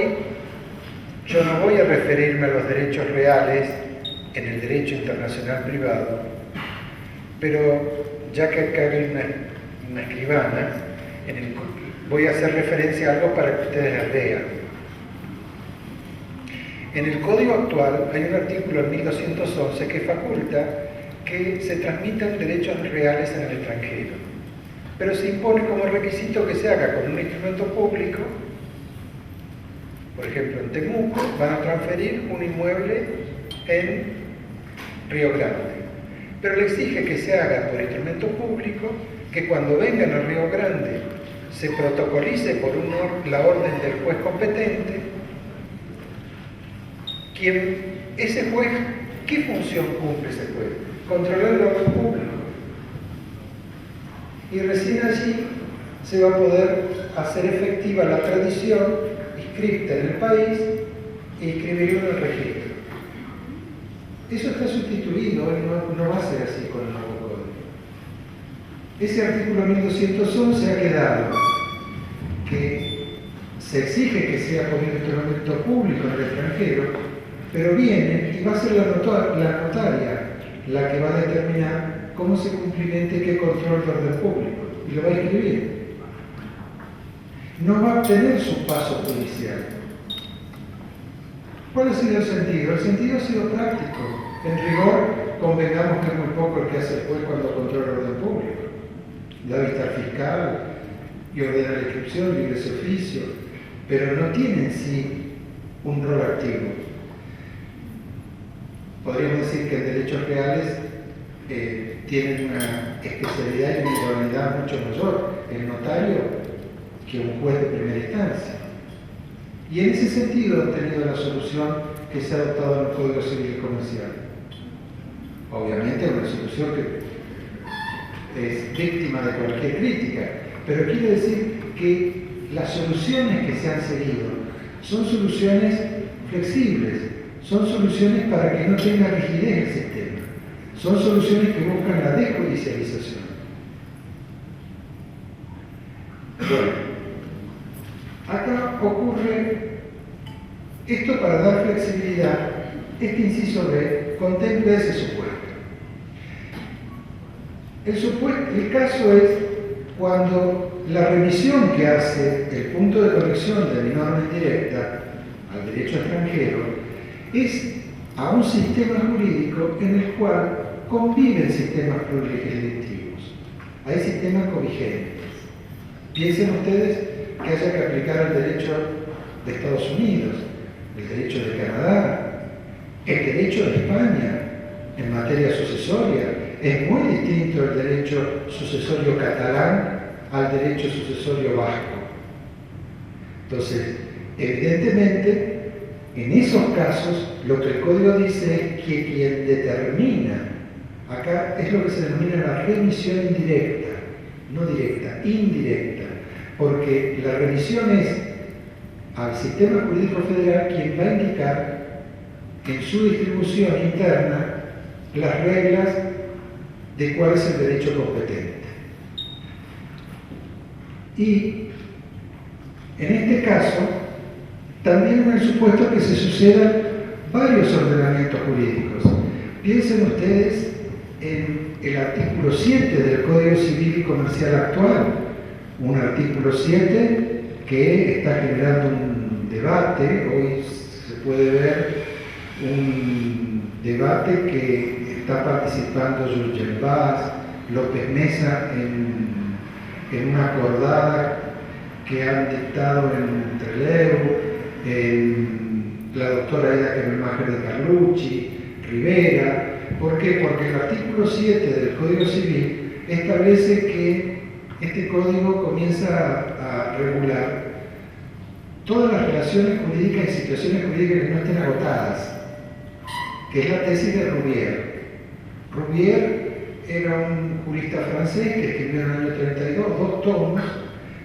yo no voy a referirme a los derechos reales en el derecho internacional privado, pero ya que acá hay una escribana, voy a hacer referencia a algo para que ustedes la vean. En el Código actual hay un artículo en 1211 que faculta que se transmitan derechos reales en el extranjero, pero se impone como requisito que se haga con un instrumento público. Por ejemplo, en Temuco van a transferir un inmueble en Río Grande, pero le exige que se haga por instrumento público, que cuando vengan a Río Grande se protocolice por la orden del juez competente. Ese juez, ¿qué función cumple ese juez? Controlar el orden público. Y recién allí se va a poder hacer efectiva la tradición inscripta en el país y inscribirlo en el registro. Eso está sustituido, no va a ser así con el nuevo código. Ese artículo 1211 ha quedado que se exige que sea con un instrumento público en el extranjero, pero viene y va a ser la notaria la que va a determinar cómo se cumplimente qué control de orden público, y lo va a escribir. No va a obtener su paso judicial. ¿Cuál ha sido el sentido? El sentido ha sido práctico. En rigor, convengamos que es muy poco el que hace el juez cuando controla el orden público. Da vista al fiscal y ordena la inscripción, libre ese oficio, pero no tiene en sí un rol activo. Podríamos decir que en derechos reales tienen una especialidad y una idoneidad mucho mayor el notario que un juez de primera instancia. Y en ese sentido han tenido la solución que se ha adoptado en el Código Civil y Comercial. Obviamente es una solución que es víctima de cualquier crítica, pero quiere decir que las soluciones que se han seguido son soluciones flexibles, son soluciones para que no tenga rigidez el sistema, son soluciones que buscan la desjudicialización. Bueno, acá ocurre esto para dar flexibilidad. Este inciso B contempla ese supuesto. El caso es cuando la remisión que hace el punto de conexión de mi norma indirecta al derecho extranjero es a un sistema jurídico en el cual conviven sistemas plurilegislativos. Hay sistemas covigentes. Piensen ustedes que haya que aplicar el derecho de Estados Unidos, el derecho de Canadá, el derecho de España en materia sucesoria. Es muy distinto el derecho sucesorio catalán al derecho sucesorio vasco. Entonces, evidentemente, en esos casos, lo que el Código dice es que quien determina, acá es lo que se denomina la remisión indirecta, no directa, indirecta, porque la remisión es al sistema jurídico federal quien va a indicar en su distribución interna las reglas de cuál es el derecho competente. Y en este caso, también en el supuesto que se sucedan varios ordenamientos jurídicos. Piensen ustedes en el artículo 7 del Código Civil y Comercial actual, un artículo 7 que está generando un debate. Hoy se puede ver un debate que está participando Jürgen Vaz, López Mesa en una acordada que han dictado en Trelew, la doctora Aida Kemmelmacher de Carlucci, Rivera. ¿Por qué? Porque el artículo 7 del Código Civil establece que este código comienza a regular todas las relaciones jurídicas y situaciones jurídicas que no estén agotadas, que es la tesis de Rouvier. Rouvier era un jurista francés que escribió en el año 32 2 tomos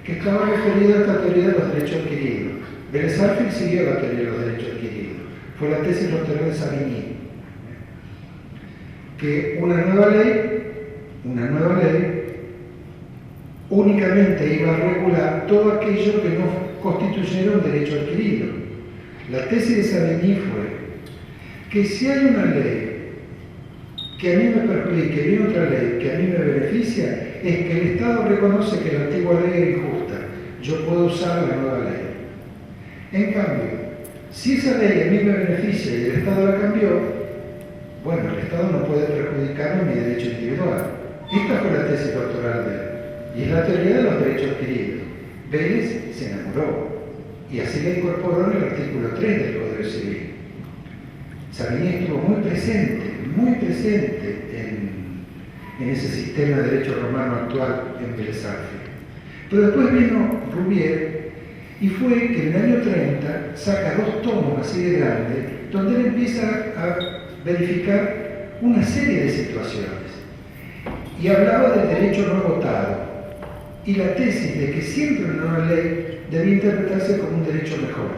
que estaba referido a esta teoría de los derechos adquiridos. Beres-Alfil siguió la teoría de los derechos adquiridos. Fue la tesis posterior de Savigny. Que una nueva ley únicamente iba a regular todo aquello que no constituyera un derecho adquirido. La tesis de Savigny fue que si hay una ley que a mí me perjudica y viene otra ley que a mí me beneficia, es que el Estado reconoce que la antigua ley era injusta. Yo puedo usar la nueva ley. En cambio, Si esa ley a mí me beneficia y el Estado la cambió, bueno, el Estado no puede perjudicarme mi derecho individual. Esta fue la tesis doctoral de él, y es la teoría de los derechos adquiridos. Vélez se enamoró, y así la incorporó en el artículo 3 del Código Civil. Savigny estuvo muy presente en ese sistema de derecho romano actual en Vélez Arfield. Pero después vino Rouvier, y fue que en el año 30 saca 2 tomos así de grandes, donde él empieza a verificar una serie de situaciones. Y hablaba del derecho no votado, y la tesis de que siempre una nueva ley debía interpretarse como un derecho mejor.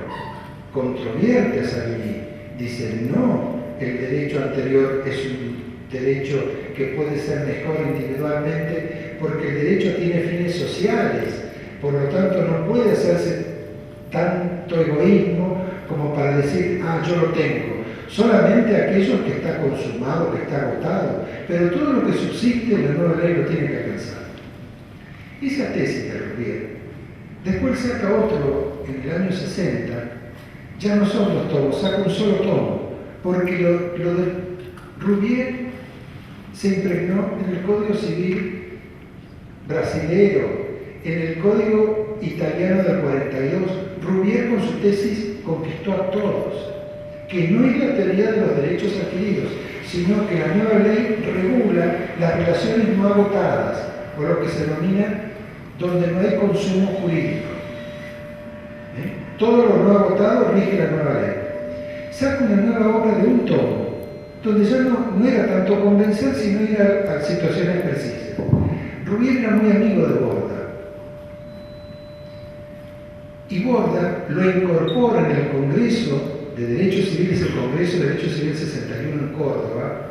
Controvierte a Savigny, dice, no, el derecho anterior es un derecho que puede ser mejor individualmente porque el derecho tiene fines sociales, por lo tanto no puede hacerse tanto egoísmo como para decir, yo lo tengo. Solamente aquello que está consumado, que está agotado, pero todo lo que subsiste en la nueva ley lo tiene que alcanzar. Esa tesis de Rouvier. Después saca otro en el año 60, ya no son 2 tomos, saca un solo tomo, porque lo de Rouvier se impregnó en el Código Civil brasilero, en el Código italiano del 42. Rouvier con su tesis conquistó a todos, que no es la teoría de los derechos adquiridos, sino que la nueva ley regula las relaciones no agotadas, o lo que se denomina donde no hay consumo jurídico. Todo lo no agotado rige la nueva ley. Saca una nueva obra de un tomo, donde ya no era tanto convencer, sino ir a situaciones precisas. Rouvier era muy amigo de Borda. Y Borda lo incorpora en el Congreso de Derechos Civiles, el Congreso de Derechos Civiles 61 en Córdoba,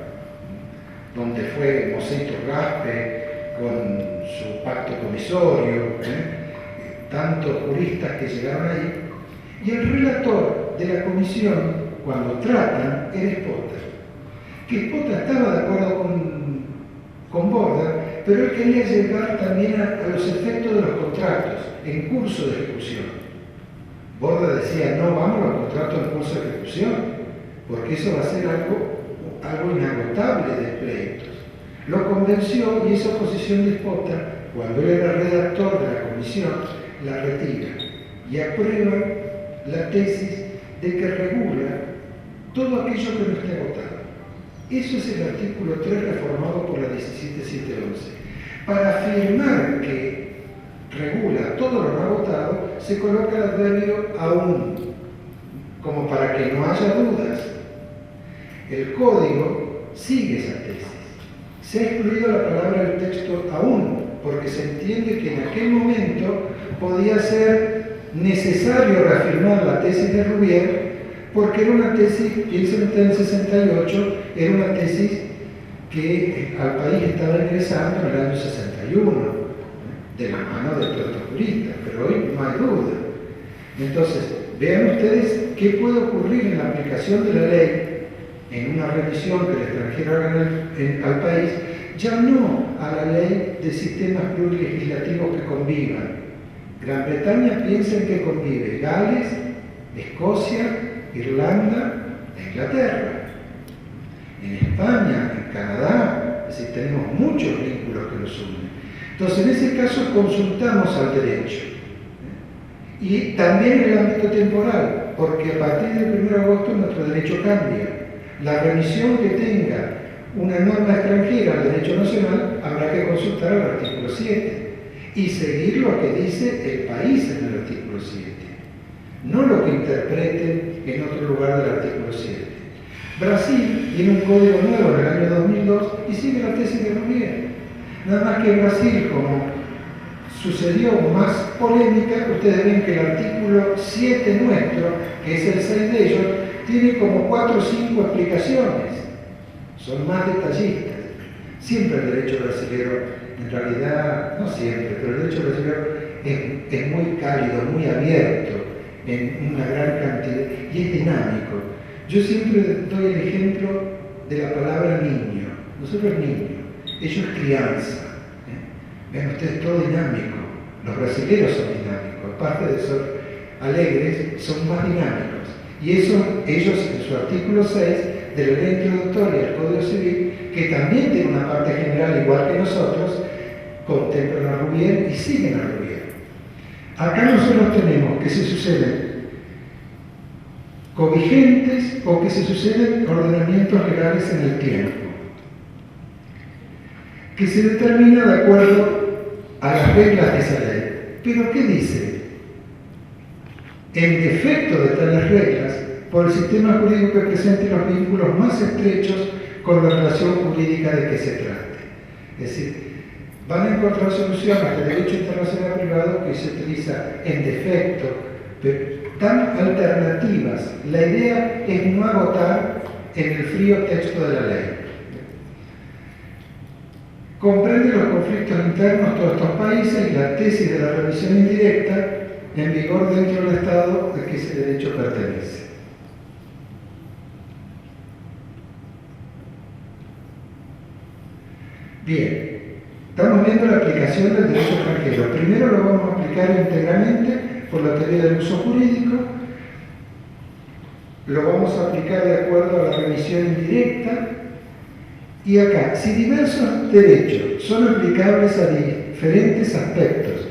donde fue Mosito Gaspe con su pacto comisorio, tantos juristas que llegaron ahí, y el relator de la comisión, cuando tratan, era Espota. Que Espota estaba de acuerdo con Borda, pero él quería llegar también a los efectos de los contratos en curso de ejecución. Borda decía, no vamos a los contratos en curso de ejecución, porque eso va a ser algo inagotable de pleitos. Lo convenció y esa posición de Espota, cuando él era redactor de la comisión, la retira y aprueba la tesis de que regula todo aquello que no esté agotado. Eso es el artículo 3 reformado por la 17711. Para afirmar que regula todo lo no agotado, se coloca el adverbio aún, como para que no haya dudas. El código sigue esa tesis. Se ha excluido la palabra del texto aún, porque se entiende que en aquel momento podía ser necesario reafirmar la tesis de Rouvier, porque era una tesis, piensen ustedes en 68, era una tesis que al país estaba ingresando en el año 61, de la mano de todos estos juristas, pero hoy no hay duda. Entonces, vean ustedes qué puede ocurrir en la aplicación de la ley, en una revisión que el extranjero haga al país, ya no a la ley de sistemas plurilegislativos que convivan. Gran Bretaña piensa en que convive Gales, Escocia, Irlanda e Inglaterra. En España, en Canadá, es decir, tenemos muchos vínculos que nos unen. Entonces, en ese caso, consultamos al derecho. Y también en el ámbito temporal, porque a partir del 1 de agosto nuestro derecho cambia. La revisión que tenga una norma extranjera al derecho nacional habrá que consultar al artículo 7 y seguir lo que dice el país en el artículo 7, no lo que interpreten en otro lugar del artículo 7. Brasil tiene un código nuevo en el año 2002 y sigue la tesis de Rouvier. Nada más que Brasil, como sucedió más polémica, ustedes ven que el artículo 7 nuestro, que es el 6 de ellos, tiene como 4 o 5 explicaciones. Son más detallistas. Siempre el derecho brasileño, en realidad, no siempre, pero el derecho brasileño es muy cálido, muy abierto en una gran cantidad y es dinámico. Yo siempre doy el ejemplo de la palabra niño. Nosotros niño, ellos crianza. Vean ustedes, todo dinámico. Los brasileños son dinámicos, aparte de ser alegres, son más dinámicos. Y eso, ellos en su artículo 6 de la ley introductoria del Código Civil, que también tiene una parte general igual que nosotros, contemplan a Rubier y siguen a Rubier. Acá nosotros tenemos que se suceden covigentes o que se suceden ordenamientos legales en el tiempo, que se determina de acuerdo a las reglas de esa ley. ¿Pero qué dice? En defecto de tales reglas, por el sistema jurídico que presente los vínculos más estrechos con la relación jurídica de que se trate. Es decir, van a encontrar soluciones del derecho internacional privado que se utiliza en defecto, pero dan alternativas. La idea es no agotar en el frío texto de la ley. Comprende los conflictos internos de todos estos países y la tesis de la revisión indirecta en vigor dentro del Estado a que ese derecho pertenece. Bien, estamos viendo la aplicación del derecho extranjero. Primero lo vamos a aplicar íntegramente por la teoría del uso jurídico, lo vamos a aplicar de acuerdo a la revisión indirecta, y acá, si diversos derechos son aplicables a diferentes aspectos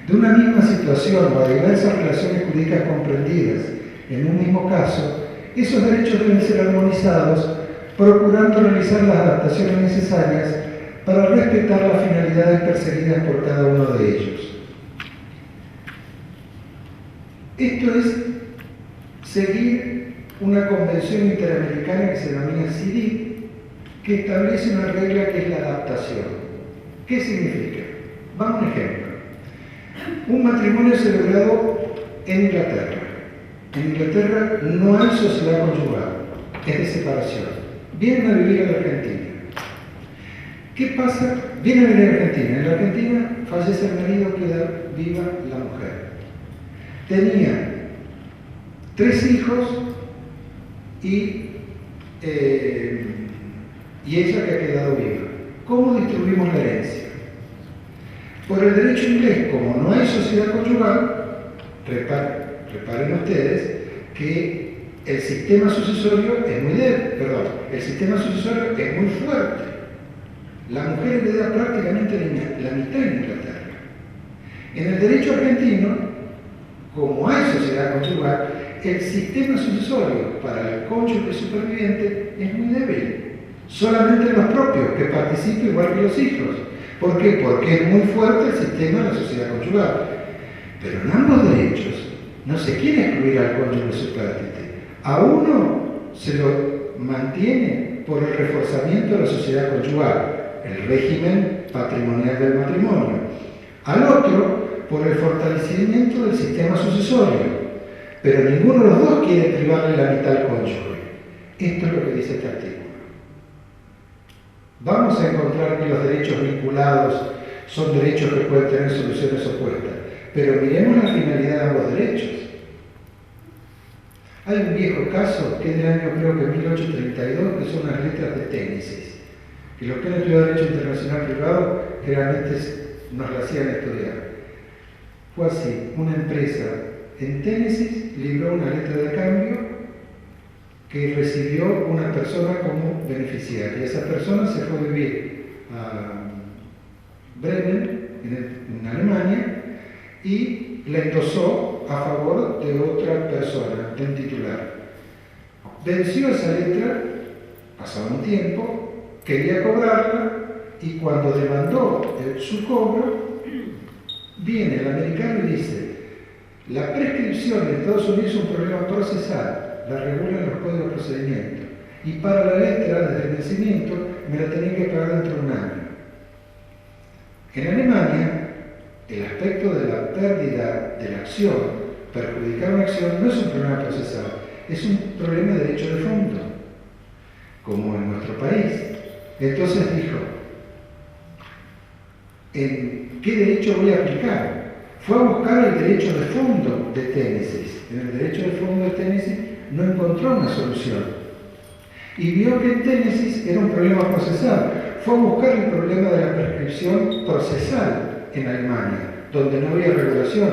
de una misma situación o a diversas relaciones jurídicas comprendidas en un mismo caso, esos derechos deben ser armonizados, procurando realizar las adaptaciones necesarias para respetar las finalidades perseguidas por cada uno de ellos. Esto es seguir una convención interamericana que se denomina CIDIC, que establece una regla que es la adaptación. ¿Qué significa? Vamos a un ejemplo. Un matrimonio celebrado en Inglaterra. En Inglaterra no hay sociedad conyugal, es de separación. Vienen a vivir a la Argentina. ¿Qué pasa? Vienen a vivir a Argentina. En la Argentina fallece el marido, queda viva la mujer. Tenía 3 hijos y ella que ha quedado viva. ¿Cómo distribuimos la herencia? Por el derecho inglés, como no hay sociedad conyugal, reparen ustedes que el sistema sucesorio es muy débil, el sistema sucesorio es muy fuerte. La mujer hereda prácticamente la mitad en Inglaterra. En el derecho argentino, como hay sociedad conyugal, el sistema sucesorio para el cónyuge superviviente es muy débil. Solamente los propios, que participen igual que los hijos. ¿Por qué? Porque es muy fuerte el sistema de la sociedad conyugal. Pero en ambos derechos no se quiere excluir al cónyuge superviviente. A uno se lo mantiene por el reforzamiento de la sociedad conyugal, el régimen patrimonial del matrimonio. Al otro, por el fortalecimiento del sistema sucesorio. Pero ninguno de los dos quiere privarle la mitad al cónyuge. Esto es lo que dice este artículo. Vamos a encontrar que los derechos vinculados son derechos que pueden tener soluciones opuestas, pero miremos la finalidad de ambos derechos. Hay un viejo caso que es del año, creo que 1832, que son las letras de Ténesis, que los que han estudiado Derecho Internacional Privado generalmente nos la hacían estudiar. Fue así, una empresa en Ténesis libró una letra de cambio que recibió una persona como beneficiaria. Esa persona se fue a vivir a Bremen, en Alemania, y la endosó a favor de otra persona, de un titular. Venció esa letra, pasado un tiempo, quería cobrarla, y cuando demandó su cobro, viene el americano y dice: la prescripción en Estados Unidos es un problema procesal, la regulan los códigos de procedimiento, y para la letra, desde el vencimiento, me la tenían que pagar dentro de un año. En Alemania, el aspecto de la pérdida de la acción, perjudicar una acción, no es un problema procesal, es un problema de derecho de fondo, como en nuestro país. Entonces dijo: ¿en qué derecho voy a aplicar? Fue a buscar el derecho de fondo de Ténesis. En el derecho de fondo de Ténesis no encontró una solución. Y vio que en Ténesis era un problema procesal. Fue a buscar el problema de la prescripción procesal en Alemania, donde no había regulación.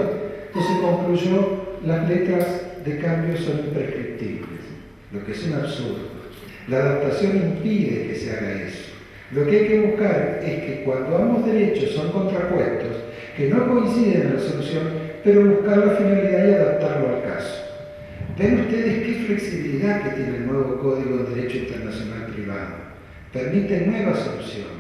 Entonces concluyó las letras de cambio son imprescriptibles, lo que es un absurdo. La adaptación impide que se haga eso. Lo que hay que buscar es que cuando ambos derechos son contrapuestos, que no coinciden en la solución, pero buscar la finalidad y adaptarlo al caso. Ven ustedes qué flexibilidad que tiene el nuevo Código de Derecho Internacional Privado. Permite nuevas soluciones.